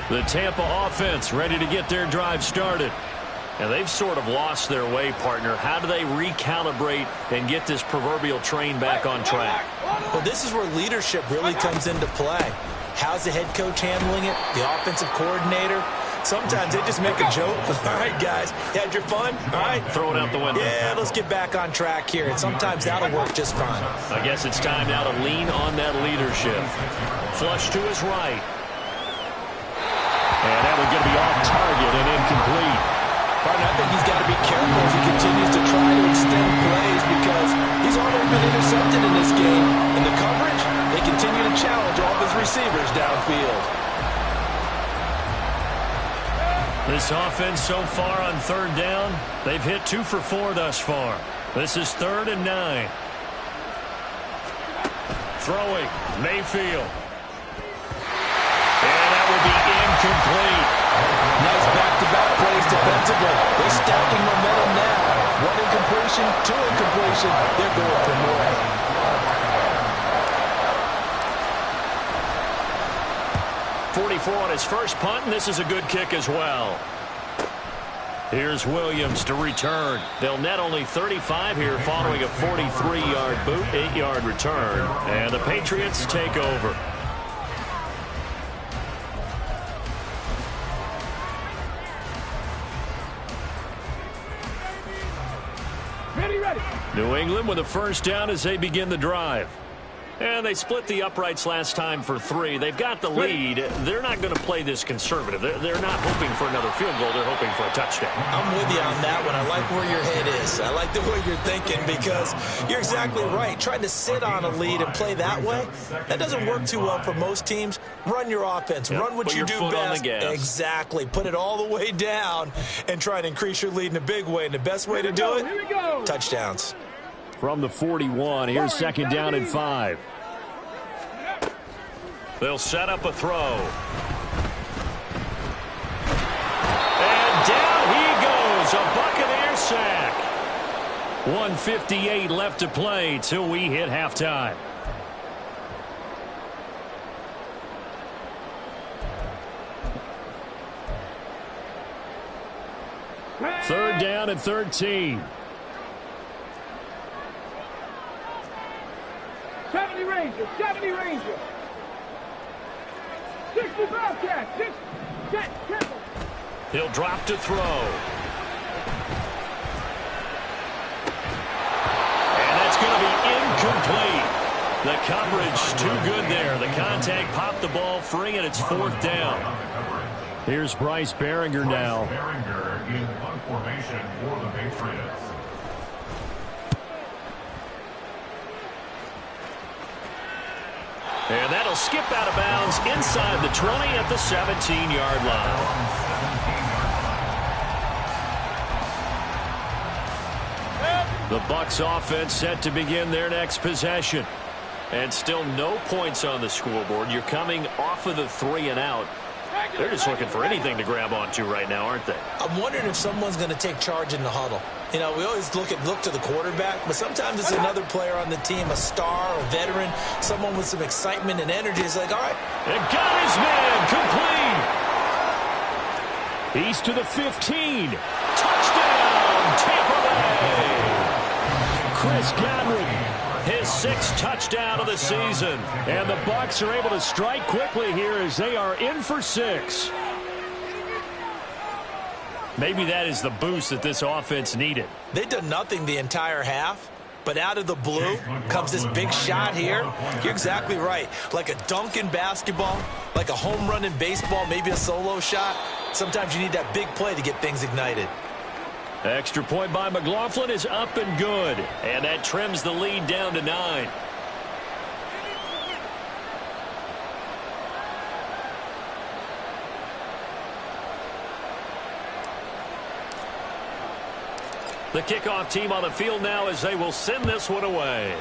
The Tampa offense ready to get their drive started. And they've sort of lost their way, partner. How do they recalibrate and get this proverbial train back on track? Well, this is where leadership really comes into play. How's the head coach handling it? The offensive coordinator? Sometimes they just make a joke. All right, guys, you had your fun? All right. Throw it out the window. Yeah, let's get back on track here. And sometimes that'll work just fine. I guess it's time now to lean on that leadership. Flush to his right. And that one's going to be off target and incomplete. Partner, I think he's got to be careful as he continues to try to extend plays, because he's already been intercepted in this game. And the coverage, they continue to challenge all of his receivers downfield. This offense so far on 3rd down, they've hit 2 for 4 thus far. This is 3rd and 9. Throwing, Mayfield. And that will be incomplete. Nice back-to-back plays defensively. They're stacking momentum now. 1 incompletion, 2 incompletion. They're going for more. .44 on his first punt, and this is a good kick as well. Here's Williams to return. They'll net only 35 here following a 43-yard boot, 8-yard return. And the Patriots take over. Ready. New England with a first down as they begin the drive. And they split the uprights last time for 3. They've got the lead. They're not going to play this conservative. They're not hoping for another field goal. They're hoping for a touchdown. I'm with you on that one. I like where your head is. I like the way you're thinking because you're exactly right. Trying to sit on a lead and play that way, that doesn't work too well for most teams. Run your offense. Yep. Run what you do best. Exactly. Put it all the way down and try to increase your lead in a big way. And the best way to do it, touchdowns. From the 41, here's second down and 5. They'll set up a throw. And down he goes, a Buccaneer sack. 1:58 left to play till we hit halftime. Third down and 13. 70 Ranger, 70 Ranger. 60 Bobcat, 6, set, triple. He'll drop to throw. And that's going to be incomplete. The coverage too good there. The contact popped the ball free, and it's 4th down. Here's Bryce Behringer now. Behringer in punt formation for the Patriots. And that'll skip out of bounds inside the 20 at the 17-yard line. The Bucs offense set to begin their next possession. And still no points on the scoreboard. You're coming off of the 3 and out. They're just looking for anything to grab onto right now, aren't they? I'm wondering if someone's going to take charge in the huddle. You know, we always look to the quarterback, but sometimes it's another player on the team, a star, a veteran, someone with some excitement and energy. It's like, all right. And got his man complete. He's to the 15. Touchdown, Tampa Bay. Chris Godwin, his 6th touchdown of the season. And the Bucs are able to strike quickly here as they are in for 6. Maybe that is the boost that this offense needed. They've done nothing the entire half, but out of the blue comes this big shot here. You're exactly right. Like a dunk in basketball, like a home run in baseball, maybe a solo shot. Sometimes you need that big play to get things ignited. Extra point by McLaughlin is up and good. And that trims the lead down to 9. The kickoff team on the field now as they will send this one away.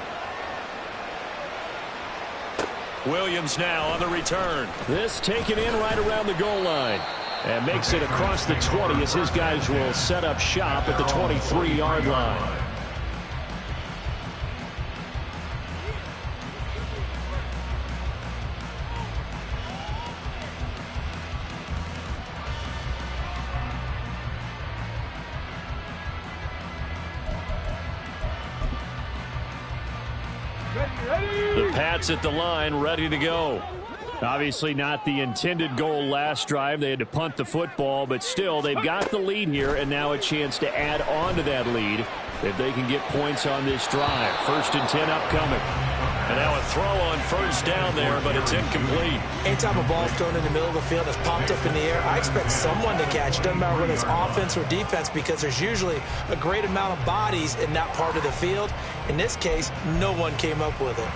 Williams now on the return. This taken in right around the goal line. And makes it across the 20 as his guys will set up shop at the 23-yard line. The Pats at the line, ready to go. Obviously not the intended goal last drive. They had to punt the football, but still they've got the lead here, and now a chance to add on to that lead if they can get points on this drive. 1st and 10 upcoming. And now a throw on 1st down there, but it's incomplete. Anytime a ball's thrown in the middle of the field that's popped up in the air, I expect someone to catch. Doesn't matter whether it's offense or defense, because there's usually a great amount of bodies in that part of the field. In this case, no one came up with it.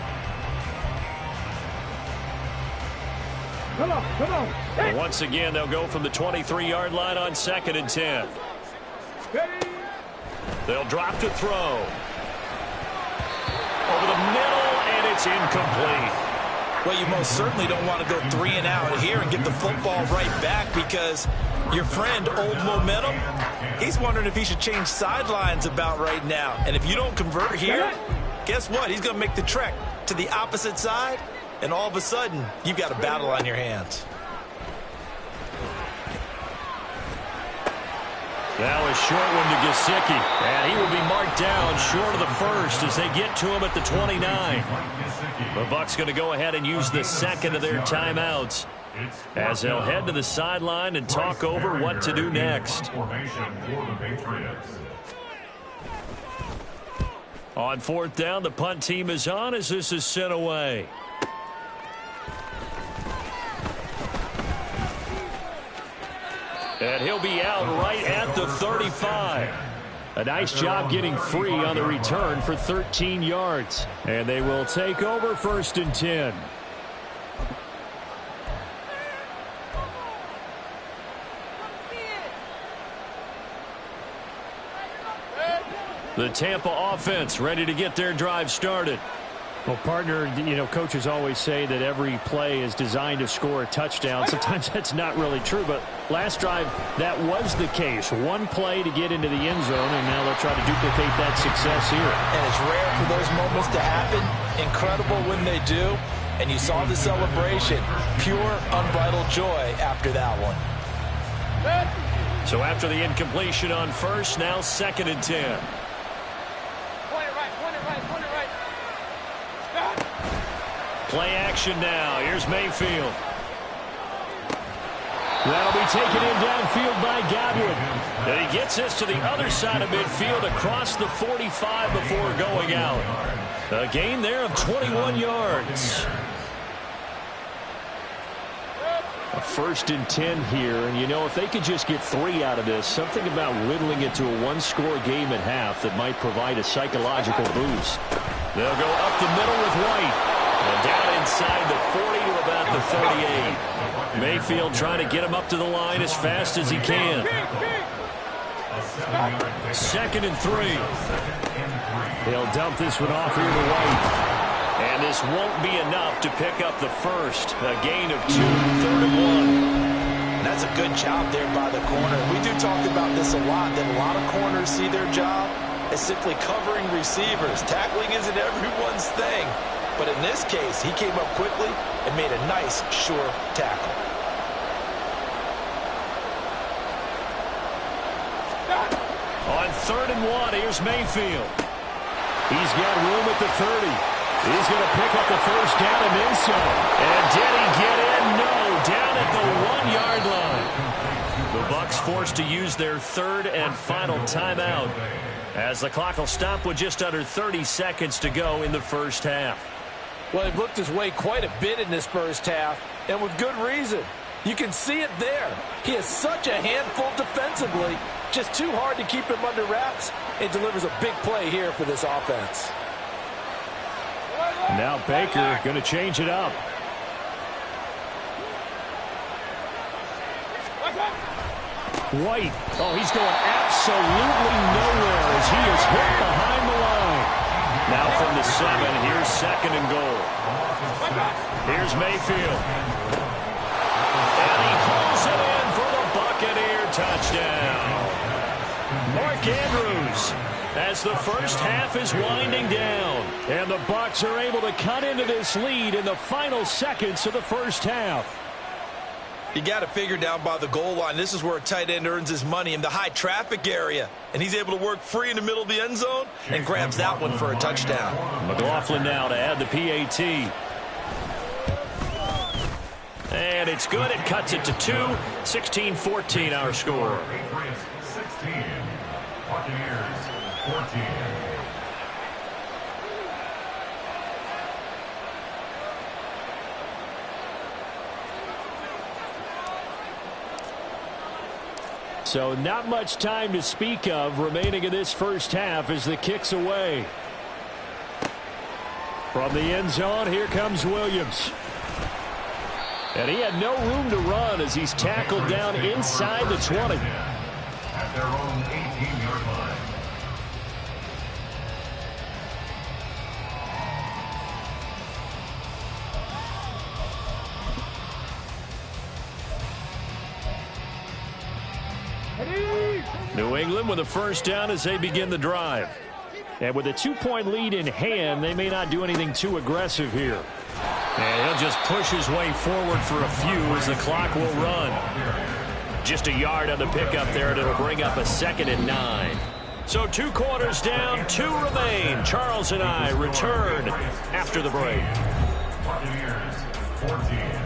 Come on, come on. Hey. Once again, they'll go from the 23-yard line on 2nd and 10. Ready. They'll drop to throw. Over the middle, and it's incomplete. Well, you most certainly don't want to go 3 and out here and get the football right back, because your friend, Old Momentum, he's wondering if he should change sidelines about right now. And if you don't convert here, guess what? He's going to make the trek to the opposite side, and all of a sudden, you've got a battle on your hands. Now a short one to Gesicki, and he will be marked down short of the 1st as they get to him at the 29. The Bucs going to go ahead and use the 2nd of their timeouts as they'll head to the sideline and talk over what to do next. On fourth down, the punt team is on as this is sent away. And he'll be out right at the 35. A nice job getting free on the return for 13 yards. And they will take over 1st and 10. The Tampa offense ready to get their drive started. Well, partner, coaches always say that every play is designed to score a touchdown. Sometimes that's not really true, but last drive, that was the case. One play to get into the end zone, and now they'll try to duplicate that success here. And it's rare for those moments to happen. Incredible when they do. And you saw the celebration. Pure, unbridled joy after that one. So after the incompletion on first, now 2nd and 10. Play action now. Here's Mayfield. That'll be taken in downfield by Godwin. And he gets this to the other side of midfield across the 45 before going out. A gain there of 21 yards. A 1st and 10 here. And, if they could just get 3 out of this, something about whittling it to a one-score game at half that might provide a psychological boost. They'll go up the middle with White. And down inside the 40 to about the 38. Mayfield trying to get him up to the line as fast as he can. 2nd and 3. He'll dump this one off here to White. And this won't be enough to pick up the first. A gain of 2, 3rd and 1. That's a good job there by the corner. We do talk about this a lot, that a lot of corners see their job as simply covering receivers. Tackling isn't everyone's thing. But in this case, he came up quickly and made a nice, sure tackle. On 3rd and 1, here's Mayfield. He's got room at the 30. He's going to pick up the first down and then some. And did he get in? No, down at the 1-yard line. The Bucs forced to use their 3rd and final timeout as the clock will stop with just under 30 seconds to go in the first half. Well, he looked his way quite a bit in this first half, and with good reason. You can see it there. He is such a handful defensively. Just too hard to keep him under wraps. It delivers a big play here for this offense. Now Baker going to change it up. White. Oh, he's going absolutely nowhere as he is hit behind the line. Now from the 7, here's 2nd and goal. Here's Mayfield. And he pulls it in for the Buccaneer touchdown. Mark Andrews as the first half is winding down. And the Bucs are able to cut into this lead in the final seconds of the first half. You got to figure down by the goal line. This is where a tight end earns his money in the high traffic area. And he's able to work free in the middle of the end zone and grabs that one for a touchdown. McLaughlin now to add the PAT. And it's good. It cuts it to 2. 16-14 our score. Patriots 16. Buccaneers 14. So not much time to speak of remaining in this first half as the kick's away. From the end zone, here comes Williams. And he had no room to run as he's tackled down inside the 20. At their own 18-yard line. New England with a first down as they begin the drive. And with a 2-point lead in hand, they may not do anything too aggressive here. And he'll just push his way forward for a few as the clock will run. Just a yard on the pickup there, and it'll bring up a 2nd and 9. So 2 quarters down, 2 remain. Charles and I return after the break. Buccaneers 14.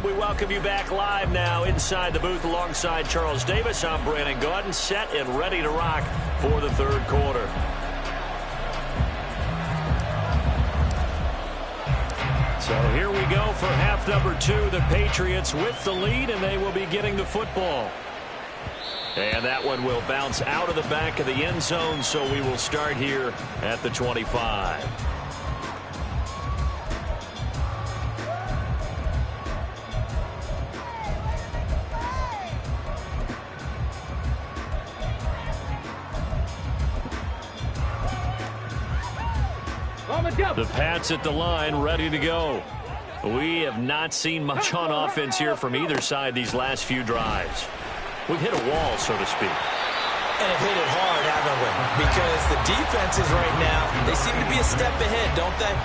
we welcome you back live now inside the booth alongside Charles Davis. I'm Brandon Gaudin, set and ready to rock for the third quarter. So here we go for half number 2. The Patriots with the lead, and they will be getting the football. And that one will bounce out of the back of the end zone, so we will start here at the 25. The Pats at the line, ready to go. We have not seen much on offense here from either side these last few drives. We've hit a wall, so to speak. And have hit it hard, haven't we? Because the defenses right now, they seem to be a step ahead, don't they?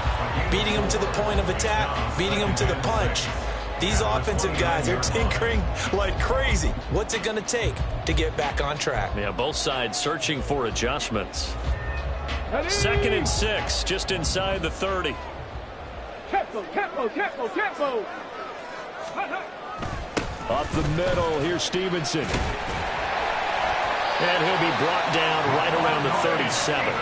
Beating them to the point of attack, beating them to the punch. These offensive guys are tinkering like crazy. What's it going to take to get back on track? Yeah, both sides searching for adjustments. 2nd and 6, just inside the 30. Tempo. Up the middle, here's Stevenson. And he'll be brought down right around the 37.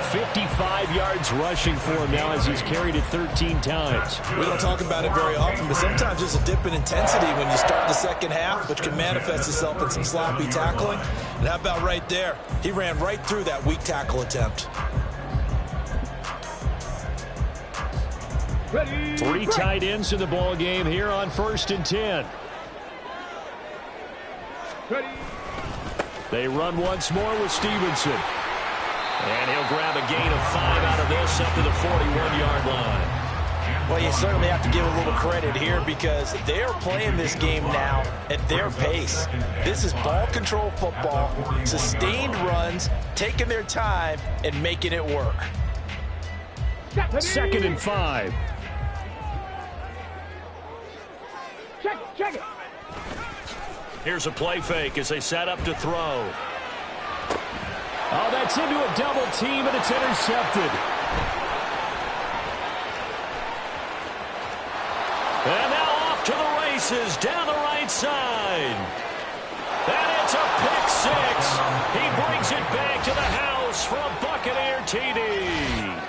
55 yards rushing for him now as he's carried it 13 times. We don't talk about it very often, but sometimes there's a dip in intensity when you start the second half, which can manifest itself in some sloppy tackling. And how about right there? He ran right through that weak tackle attempt. Ready. 3 tight ends in the ball game here on 1st and 10. Ready. They run once more with Stevenson. And he'll grab a gain of 5 out of this up to the 41-yard line. Well, you certainly have to give a little credit here because they're playing this game now at their pace. This is ball control football, sustained runs, taking their time and making it work. 2nd and 5. Check it. Here's a play fake as they set up to throw. Oh, that's into a double team, and it's intercepted. And now off to the races down the right side. And it's a pick 6. He brings it back to the house for a Buccaneer TD.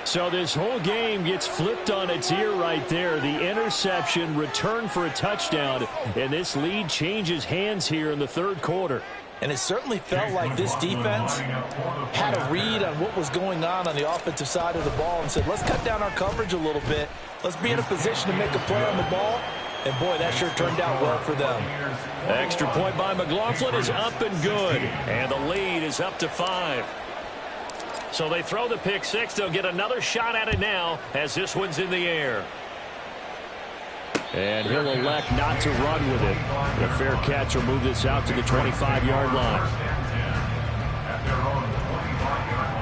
So this whole game gets flipped on its ear right there. The interception, return for a touchdown, and this lead changes hands here in the third quarter. And it certainly felt like this defense had a read on what was going on the offensive side of the ball and said, let's cut down our coverage a little bit. Let's be in a position to make a play on the ball. And, boy, that sure turned out well for them. Extra point by McLaughlin is up and good. And the lead is up to 5. So they throw the pick 6. They'll get another shot at it now as this one's in the air. And he'll elect not to run with it. A fair catch will move this out to the 25-yard line. At their own 25-yard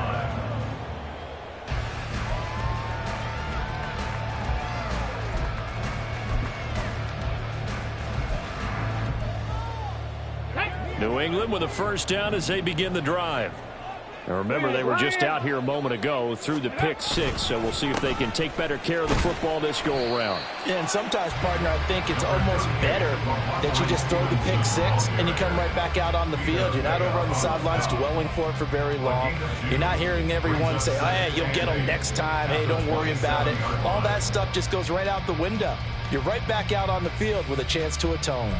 line. New England with a first down as they begin the drive. Now remember, they were just out here a moment ago through the pick 6, so we'll see if they can take better care of the football this go-around. Yeah, and sometimes, partner, I think it's almost better that you just throw the pick 6 and you come right back out on the field. You're not over on the sidelines dwelling for it for very long. You're not hearing everyone say, oh, hey, you'll get them next time. Hey, don't worry about it. All that stuff just goes right out the window. You're right back out on the field with a chance to atone.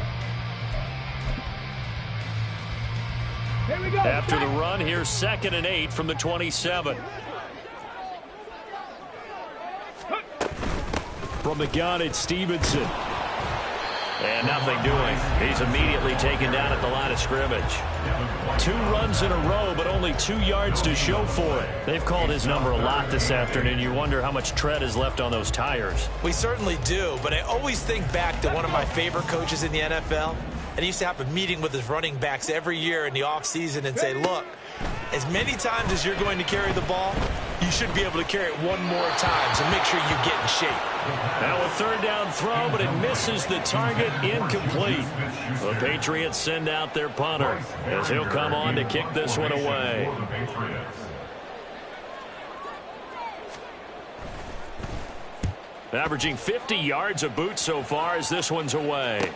Here we go. After the run, here's 2nd and 8 from the 27. From the gun, it's Stevenson. And nothing doing. He's immediately taken down at the line of scrimmage. 2 runs in a row, but only 2 yards to show for it. They've called his number a lot this afternoon. You wonder how much tread is left on those tires. We certainly do, but I always think back to one of my favorite coaches in the NFL. And he used to have a meeting with his running backs every year in the offseason and say, look, as many times as you're going to carry the ball, you should be able to carry it one more time, so make sure you get in shape. Now a 3rd down throw, but it misses the target, incomplete. The Patriots send out their punter as he'll come on to kick this one away. Averaging 50 yards a boot so far as this one's away.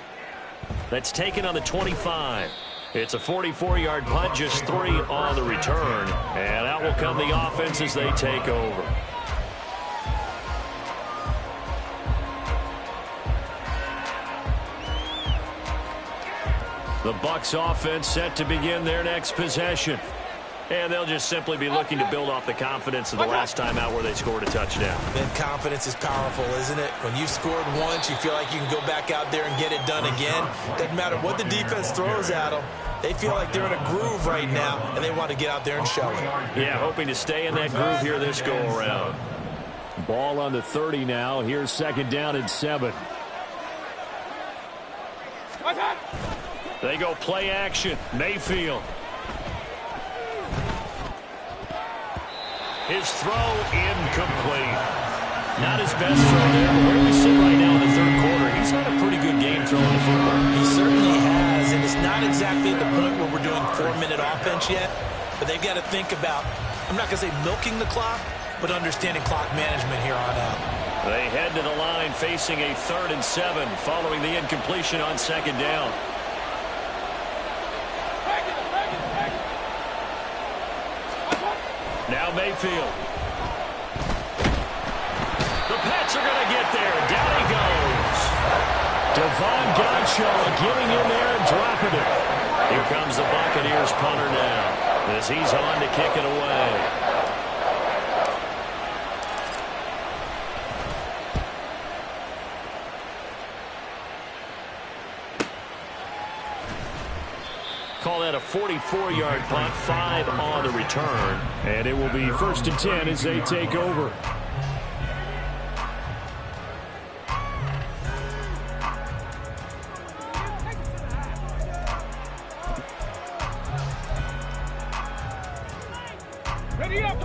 That's taken on the 25. It's a 44-yard punt, just 3 on the return. And out will come the offense as they take over. The Bucs offense set to begin their next possession. And they'll just simply be looking to build off the confidence of the last time out where they scored a touchdown. And confidence is powerful, isn't it? When you scored once, you feel like you can go back out there and get it done again. Doesn't matter what the defense throws at them. They feel like they're in a groove right now, and they want to get out there and show it. Yeah, hoping to stay in that groove here this go-around. Ball on the 30 now. Here's 2nd down and 7. They go play action. Mayfield. His throw incomplete. Not his best throw there, but where we sit right now in the 3rd quarter, he's had a pretty good game throwing the football. He certainly has, and it's not exactly at the point where we're doing 4-minute offense yet, but they've got to think about, I'm not going to say milking the clock, but understanding clock management here on out. They head to the line facing a 3rd and 7 following the incompletion on 2nd down. Now Mayfield. The Pats are going to get there. Down he goes. Devon Godshaw getting in there and dropping it. Here comes the Buccaneers punter now as he's on to kick it away. Call that a 44-yard punt, 5 on the return. And it will be 1st and 10 as they take over.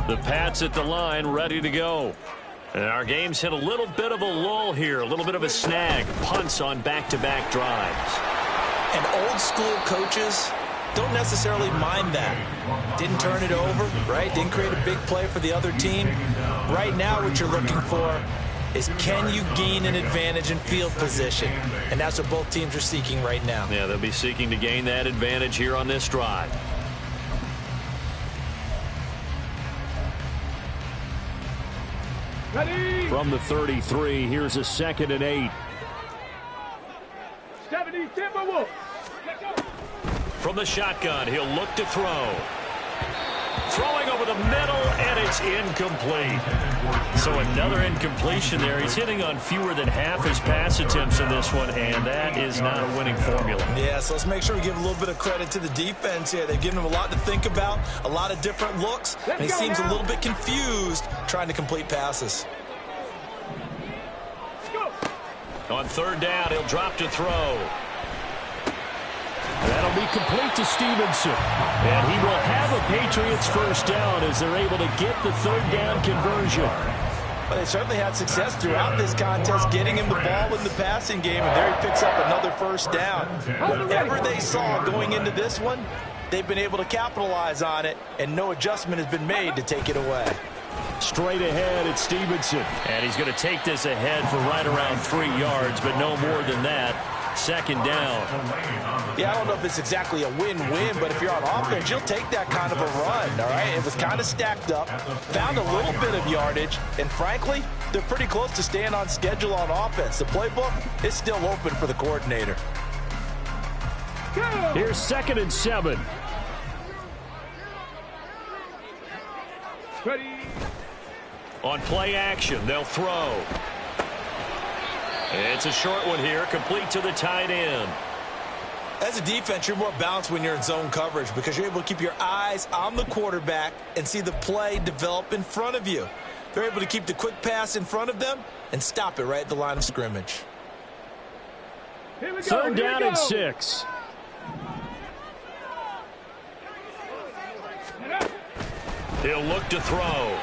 The Pats at the line, ready to go. And our game's hit a little bit of a lull here, a little bit of a snag. Punts on back-to-back drives. And old school coaches don't necessarily mind that. Didn't turn it over, right? Didn't create a big play for the other team. Right now what you're looking for is, can you gain an advantage in field position? And that's what both teams are seeking right now. Yeah, they'll be seeking to gain that advantage here on this drive. Ready. From the 33, here's a 2nd and 8. 70 Timberwolves. From the shotgun, he'll look to throw. Throwing over the middle, and it's incomplete. So another incompletion there. He's hitting on fewer than half his pass attempts in this one, and that is not a winning formula. Yeah, so let's make sure we give a little bit of credit to the defense here. They've given him a lot to think about, a lot of different looks, and he seems a little bit confused trying to complete passes. On 3rd down, he'll drop to throw. That'll be complete to Stevenson. And he will have a Patriots 1st down as they're able to get the 3rd down conversion. Well, they certainly had success throughout this contest, getting him the ball in the passing game, and there he picks up another 1st down. Whatever they saw going into this one, they've been able to capitalize on it, and no adjustment has been made to take it away. Straight ahead, it's Stevenson. And he's going to take this ahead for right around 3 yards, but no more than that. 2nd down. Yeah, I don't know if it's exactly a win-win, but if you're on offense, you'll take that kind of a run, all right? It was kind of stacked up, found a little bit of yardage, and frankly, they're pretty close to staying on schedule on offense. The playbook is still open for the coordinator. Here's 2nd and 7. Ready. On play action, they'll throw. It's a short one here, complete to the tight end. As a defense, you're more balanced when you're in zone coverage because you're able to keep your eyes on the quarterback and see the play develop in front of you. They're able to keep the quick pass in front of them and stop it right at the line of scrimmage. 3rd down and 6. He'll look to throw.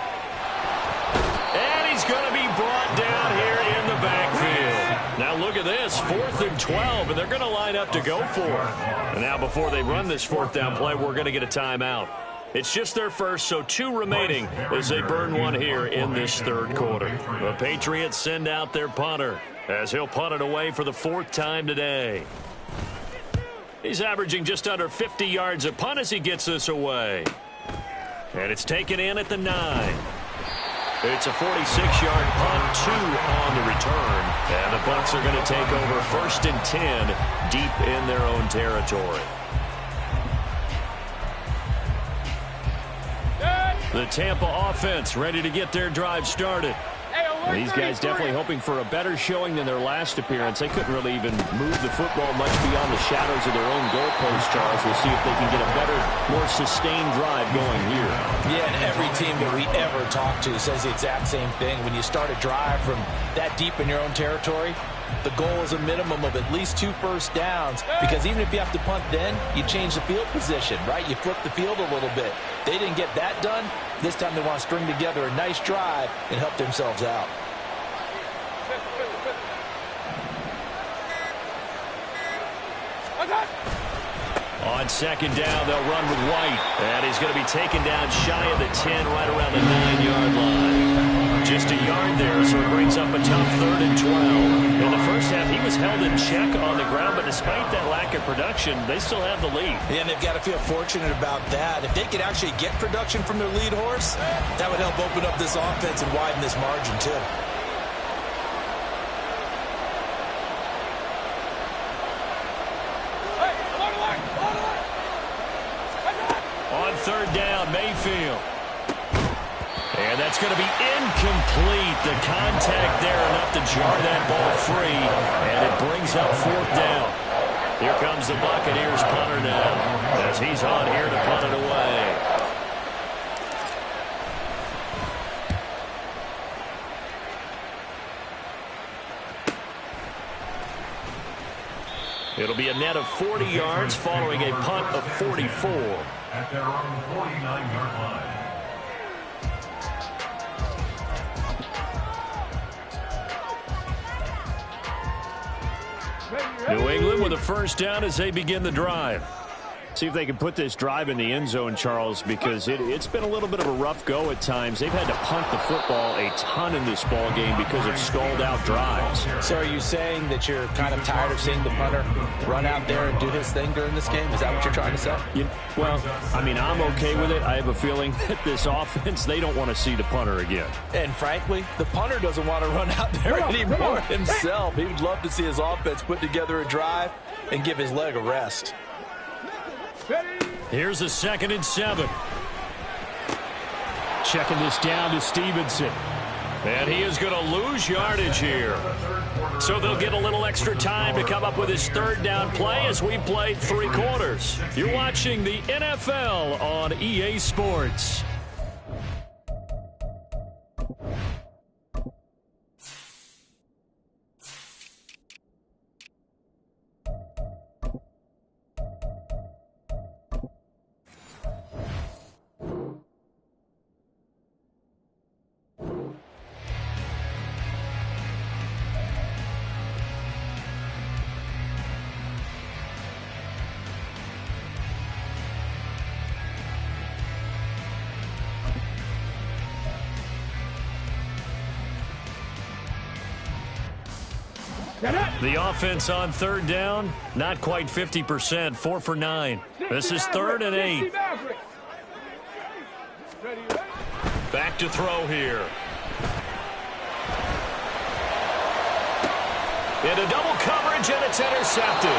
And he's going to be brought down here in the backfield. Now look at this, 4th and 12, and they're going to line up to go for it. And now before they run this 4th down play, we're going to get a timeout. It's just their first, so 2 remaining as they burn one here in this third quarter. The Patriots send out their punter as he'll punt it away for the 4th time today. He's averaging just under 50 yards a punt as he gets this away. And it's taken in at the 9. It's a 46-yard punt, 2 on the return. And the Bucs are going to take over 1st and 10 deep in their own territory. The Tampa offense ready to get their drive started. These guys definitely hoping for a better showing than their last appearance. They couldn't really even move the football much beyond the shadows of their own goalpost, Charles. We'll see if they can get a better, more sustained drive going here. Yeah, and every team that we ever talk to says the exact same thing. When you start a drive from that deep in your own territory, the goal is a minimum of at least 2 first downs, because even if you have to punt then, you change the field position, right? You flip the field a little bit. They didn't get that done. This time they want to string together a nice drive and help themselves out. On 2nd down, they'll run with White. And he's going to be taken down shy of the 10, right around the 9-yard line. Just a yard there, so it brings up a tough 3rd and 12. In the first half, he was held in check on the ground, but despite that lack of production, they still have the lead. Yeah, and they've got to feel fortunate about that. If they could actually get production from their lead horse, that would help open up this offense and widen this margin, too. On 3rd down, Mayfield. And that's going to be incomplete. The contact there enough to jar that ball free. And it brings up 4th down. Here comes the Buccaneers punter now, as he's on here to punt it away. It'll be a net of 40 yards following a punt of 44. At their own 49-yard line. New England with a 1st down as they begin the drive. See if they can put this drive in the end zone, Charles, because it's been a little bit of a rough go at times. They've had to punt the football a ton in this ball game because of stalled-out drives. So are you saying that you're kind of tired of seeing the punter run out there and do his thing during this game? Is that what you're trying to say? Well, I mean, I'm okay with it. I have a feeling that this offense, they don't want to see the punter again. And frankly, the punter doesn't want to run out there anymore himself. He would love to see his offense put together a drive and give his leg a rest. Here's a 2nd and 7. Checking this down to Stevenson. And he is going to lose yardage here. So they'll get a little extra time to come up with his 3rd down play as we played 3 quarters. You're watching the NFL on EA Sports. The offense on 3rd down, not quite 50%, 4 for 9. This is 3rd and 8. Back to throw here. Into double coverage, and it's intercepted.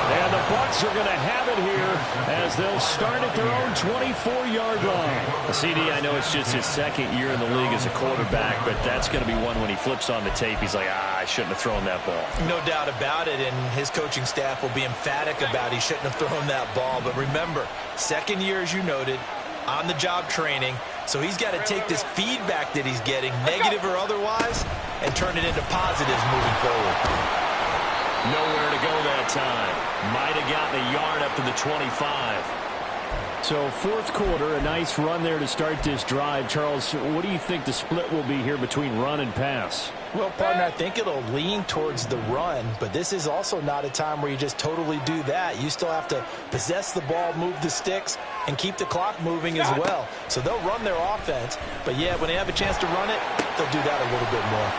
And the Bucs are going to have it here as they'll start at their own 24-yard line. CD, I know it's just his 2nd year in the league as a quarterback, but that's going to be one when he flips on the tape. He's like, I shouldn't have thrown that ball. No doubt about it, and his coaching staff will be emphatic about he shouldn't have thrown that ball. But remember, 2nd year, as you noted, on-the-job training. So he's got to take this feedback that he's getting, negative or otherwise, and turn it into positives moving forward. Nowhere to go that time. Might have gotten a yard up to the 25. So 4th quarter, a nice run there to start this drive. Charles, what do you think the split will be here between run and pass? Well, partner, I think it'll lean towards the run, but this is also not a time where you just totally do that. You still have to possess the ball, move the sticks, and keep the clock moving as well. So they'll run their offense, but yeah, when they have a chance to run it, they'll do that a little bit more.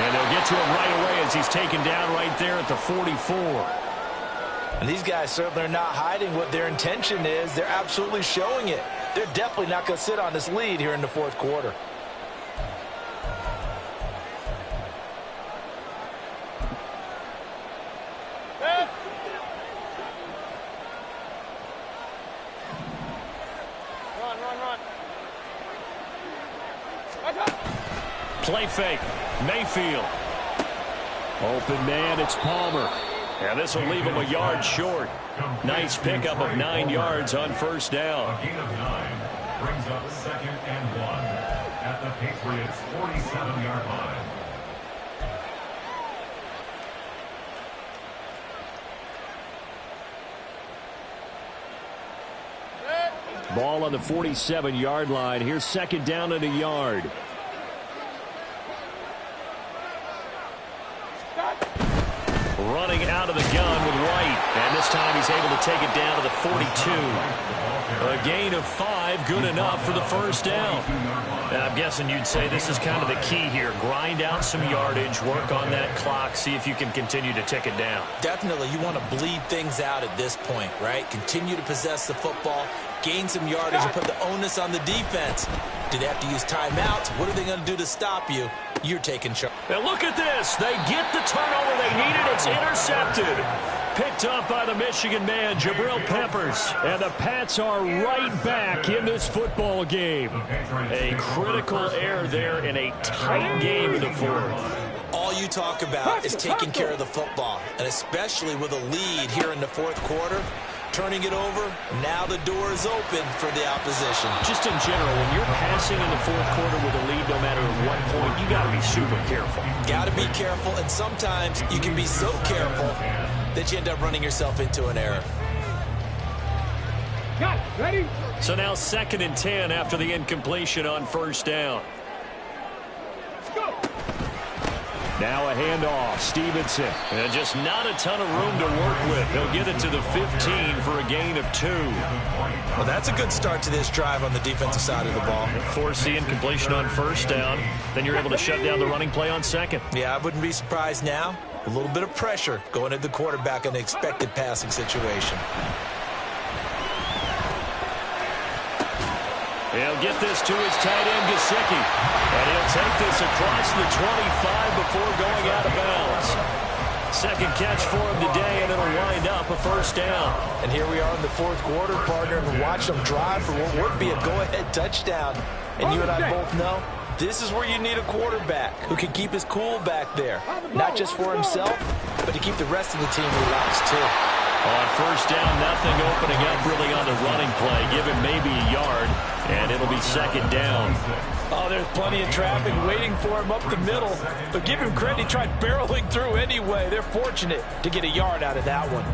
And they'll get to him right away as he's taken down right there at the 44. And these guys certainly are not hiding what their intention is. They're absolutely showing it. They're definitely not going to sit on this lead here in the fourth quarter. Play fake. Mayfield. Open man, it's Palmer. And this will leave him a yard short. Nice pickup of 9 yards on first down. A gain of 9 brings up 2nd and 1 at the Patriots' 47-yard line. Ball on the 47-yard line. Here's 2nd down and a yard. Running out of the gun with White. And this time he's able to take it down to the 42. A gain of 5, good enough for the first down. And I'm guessing you'd say this is kind of the key here. Grind out some yardage, work on that clock, see if you can continue to tick it down. Definitely, you want to bleed things out at this point, right? Continue to possess the football, gain some yardage, and put the onus on the defense. Do they have to use timeouts? What are they going to do to stop you? You're taking charge. And look at this. They get the turnover they needed. It's intercepted. Picked up by the Michigan man, Jabril Peppers. And the Pats are right back in this football game. A critical error there in a tight game in the fourth. All you talk about is taking care of the football, and especially with a lead here in the fourth quarter. Turning it over, now the door is open for the opposition. Just in general, when you're passing in the fourth quarter with a lead, no matter at what point, you got to be super careful. Got to be careful, and sometimes you can be so careful that you end up running yourself into an error. Ready? So now 2nd and 10 after the incompletion on first down. Go. Now a handoff, Stevenson. And just not a ton of room to work with. He'll get it to the 15 for a gain of 2. Well, that's a good start to this drive on the defensive side of the ball. Force the incompletion on first down. Then you're able to shut down the running play on 2nd. Yeah, I wouldn't be surprised now. A little bit of pressure going at the quarterback in the expected passing situation. He'll get this to his tight end, Gesicki. And he'll take this across the 25 before going out of bounds. 2nd catch for him today, and it'll wind up a first down. And here we are in the fourth quarter, partner, and watch them drive for what would be a go-ahead touchdown. And you and I both know this is where you need a quarterback who can keep his cool back there. Not just for himself, but to keep the rest of the team relaxed, too. On first down, nothing opening up really on the running play. Give him maybe a yard, and it'll be 2nd down. Oh, there's plenty of traffic waiting for him up the middle. But give him credit, he tried barreling through anyway. They're fortunate to get a yard out of that one.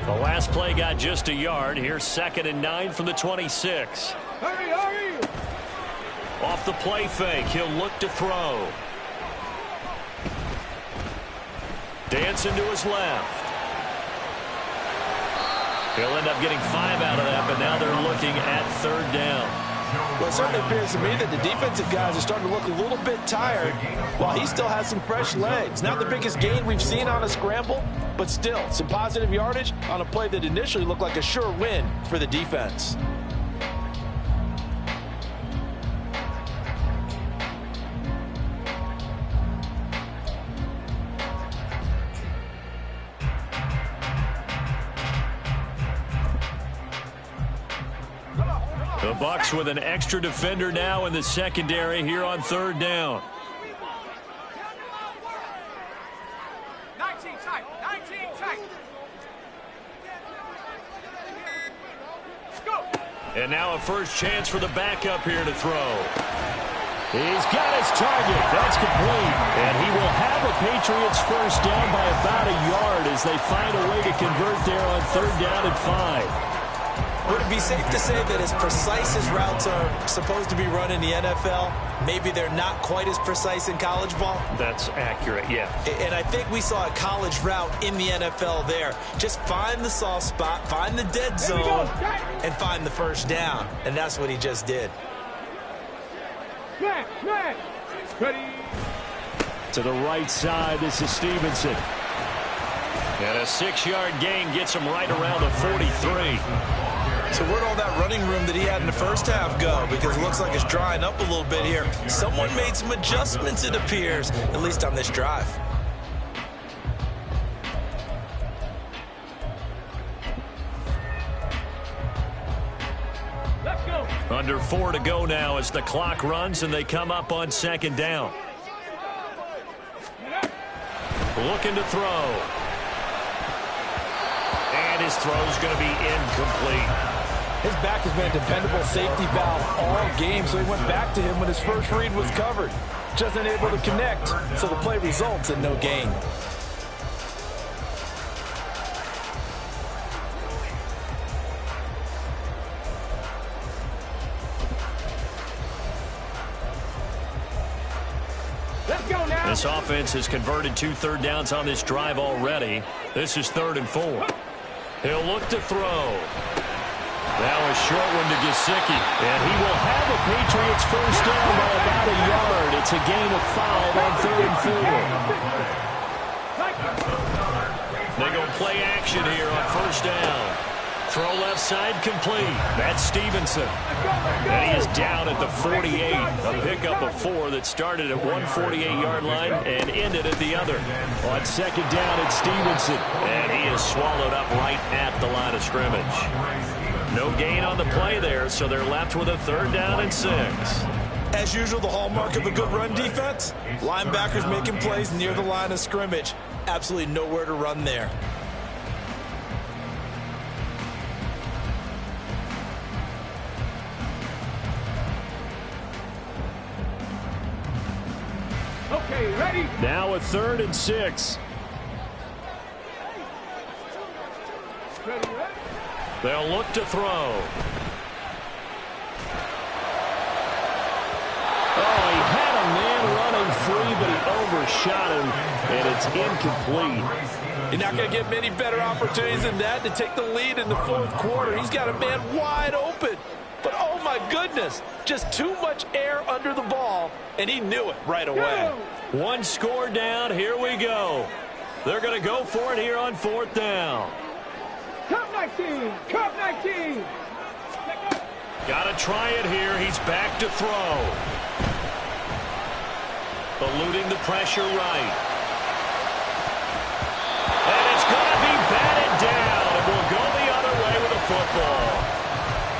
The last play got just a yard. Here's 2nd and 9 from the 26. Hurry, hurry. Off the play fake, he'll look to throw. Dancing to his left. He'll end up getting 5 out of that, but now they're looking at 3rd down. Well, it certainly appears to me that the defensive guys are starting to look a little bit tired while he still has some fresh legs. Not the biggest gain we've seen on a scramble, but still some positive yardage on a play that initially looked like a sure win for the defense. The Bucs with an extra defender now in the secondary here on 3rd down. 19 tight. 19 tight. Let's go. And now a first chance for the backup here to throw. He's got his target. That's complete. And he will have a Patriots first down by about a yard as they find a way to convert there on 3rd down and 5. Would it be safe to say that as precise as routes are supposed to be run in the NFL, maybe they're not quite as precise in college ball? That's accurate, yeah. And I think we saw a college route in the NFL there. Just find the soft spot, find the dead zone, and find the first down. And that's what he just did. Smash! Ready? To the right side, this is Stevenson. And a 6-yard gain gets him right around the 43. So where'd all that running room that he had in the first half go? Because it looks like it's drying up a little bit here. Someone made some adjustments, it appears, at least on this drive. Let's go. Under 4 to go now as the clock runs and they come up on 2nd down. Looking to throw. And his throw's going to be incomplete. His back has been a dependable safety valve all game, so he went back to him when his first read was covered. Just unable to connect, so the play results in no gain. Let's go now. This offense has converted 2 third downs on this drive already. This is 3rd and 4. He'll look to throw. Now a short one to Gesicki. And he will have a Patriots first down by about a yard. It's a gain of 5 on 3rd and 4. They go play action here on 1st down. Throw left side complete. That's Stevenson. And he is down at the 48. A pickup of 4 that started at 148-yard line and ended at the other. On 2nd down, it's Stevenson. And he is swallowed up right at the line of scrimmage. No gain on the play there, so they're left with a 3rd down and 6. As usual, the hallmark of a good run defense, linebackers making plays near the line of scrimmage. Absolutely nowhere to run there. Okay, ready? Now a 3rd and 6. Ready? They'll look to throw. Oh, he had a man running free, but he overshot him, and it's incomplete. You're not going to get many better opportunities than that to take the lead in the 4th quarter. He's got a man wide open. But, oh, my goodness, just too much air under the ball, and he knew it right away. 1 score down. Here we go. They're going to go for it here on 4th down. Cup 19! Cup 19! Got to try it here. He's back to throw. Eluding the pressure right. And it's going to be batted down. And we'll go the other way with the football.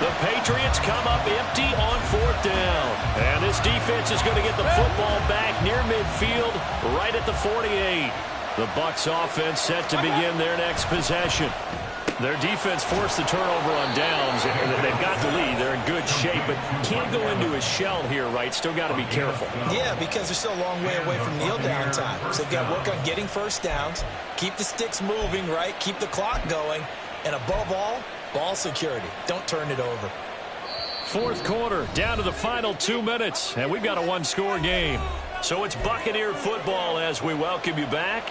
The Patriots come up empty on 4th down. And this defense is going to get the football back near midfield, right at the 48. The Bucs offense set to begin their next possession. Their defense forced the turnover on downs. They've got the lead. They're in good shape, but can't go into a shell here, right? Still got to be careful. Yeah, because they're still a long way away from kneel down time. So they've got to work on getting first downs, keep the sticks moving, right? Keep the clock going, and above all, ball security. Don't turn it over. 4th quarter, down to the final 2 minutes, and we've got a 1-score game. So it's Buccaneer football as we welcome you back.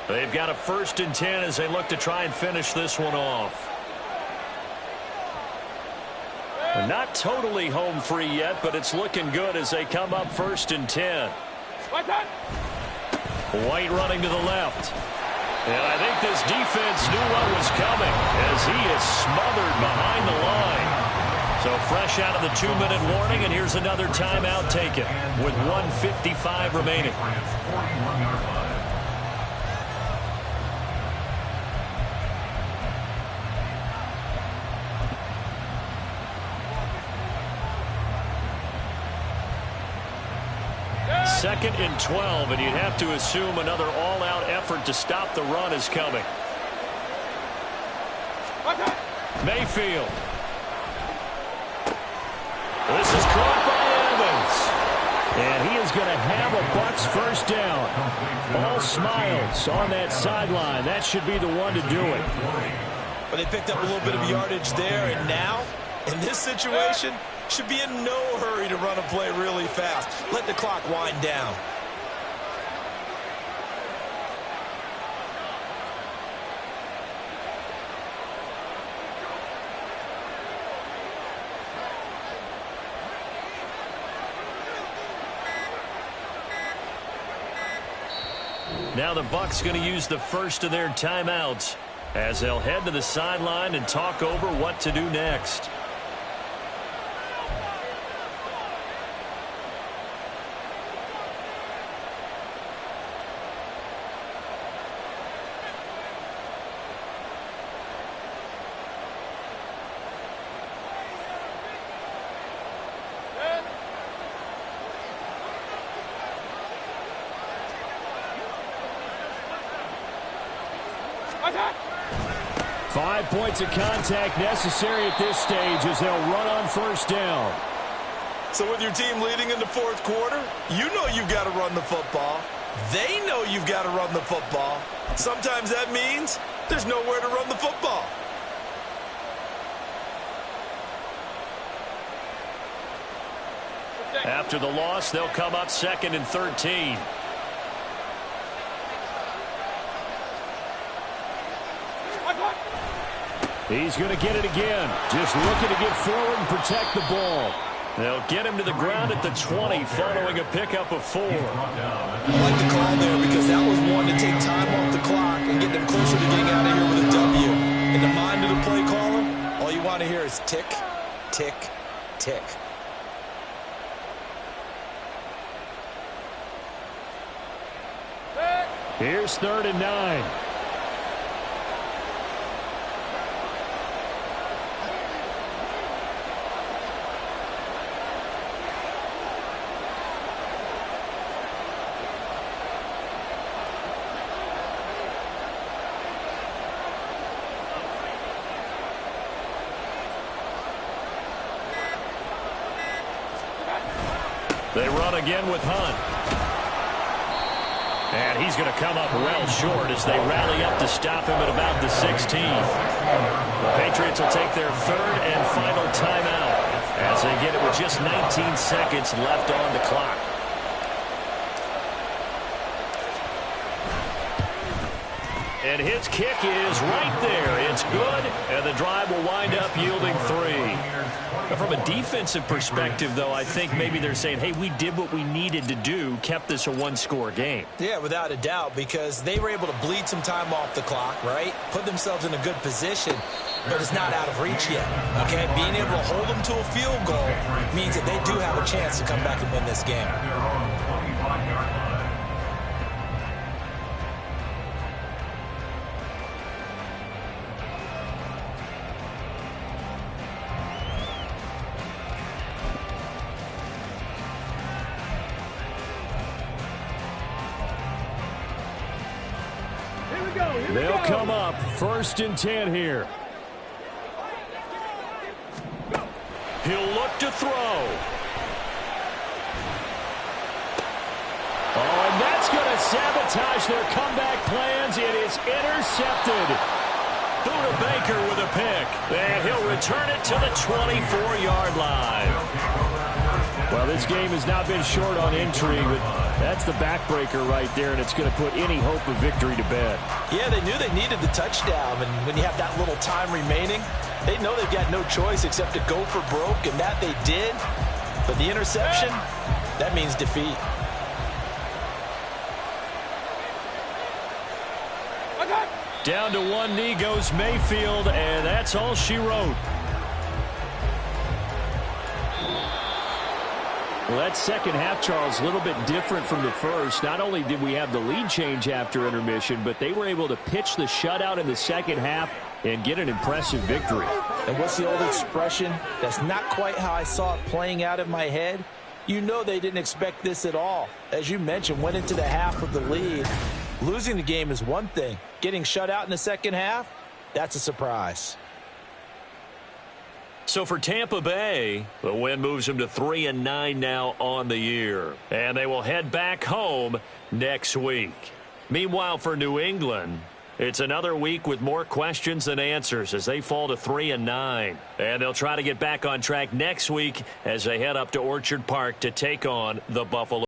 They've got a 1st and 10 as they look to try and finish this one off. Not totally home free yet, but it's looking good as they come up 1st and 10. White running to the left. And I think this defense knew what was coming as he is smothered behind the line. So fresh out of the 2-minute warning, and here's another timeout taken with 1:55 remaining. Second and 12, and you'd have to assume another all-out effort to stop the run is coming. Mayfield. This is caught by Evans. And he is going to have a Bucs first down. All smiles on that sideline. That should be the one to do it. But they picked up a little bit of yardage there, and now, in this situation, should be in no hurry to run a play really fast. Let the clock wind down. Now the Bucs going to use the first of their timeouts as they'll head to the sideline and talk over what to do next. Attack! 5 points of contact necessary at this stage as they'll run on first down. So with your team leading in the fourth quarter, you know you've got to run the football. They know you've got to run the football. Sometimes that means there's nowhere to run the football. After the loss, they'll come up 2nd and 13. He's going to get it again. Just looking to get forward and protect the ball. They'll get him to the ground at the 20 following a pickup of 4. I like the call there because that was one to take time off the clock and get them closer to getting out of here with a W. In the mind of the play caller, all you want to hear is tick, tick, tick. Here's 3rd and 9. They run again with Hunt. And he's going to come up well short as they rally up to stop him at about the 16. The Patriots will take their 3rd and final timeout as they get it with just 19 seconds left on the clock. And his kick is right there. It's good, and the drive will wind up yielding 3. From a defensive perspective, though, I think maybe they're saying, hey, we did what we needed to do, kept this a one-score game. Yeah, without a doubt, because they were able to bleed some time off the clock, right? Put themselves in a good position, but it's not out of reach yet, okay? Being able to hold them to a field goal means that they do have a chance to come back and win this game. They'll come up 1st and 10 here. He'll look to throw. Oh, and that's going to sabotage their comeback plans. It is intercepted. Buda Baker with a pick. And he'll return it to the 24-yard line. Well, this game has not been short on intrigue, but that's the backbreaker right there, and it's going to put any hope of victory to bed. Yeah, they knew they needed the touchdown, and when you have that little time remaining, they know they've got no choice except to go for broke, and that they did. But the interception, that means defeat. Down to one knee goes Mayfield, and that's all she wrote. Well, that second half, Charles, a little bit different from the first. Not only did we have the lead change after intermission, but they were able to pitch the shutout in the second half and get an impressive victory. And what's the old expression? That's not quite how I saw it playing out in my head. You know they didn't expect this at all. As you mentioned, went into the half with the lead. Losing the game is one thing. Getting shut out in the second half, that's a surprise. So for Tampa Bay, the win moves them to 3-9 now on the year. And they will head back home next week. Meanwhile, for New England, it's another week with more questions than answers as they fall to 3-9. And they'll try to get back on track next week as they head up to Orchard Park to take on the Buffalo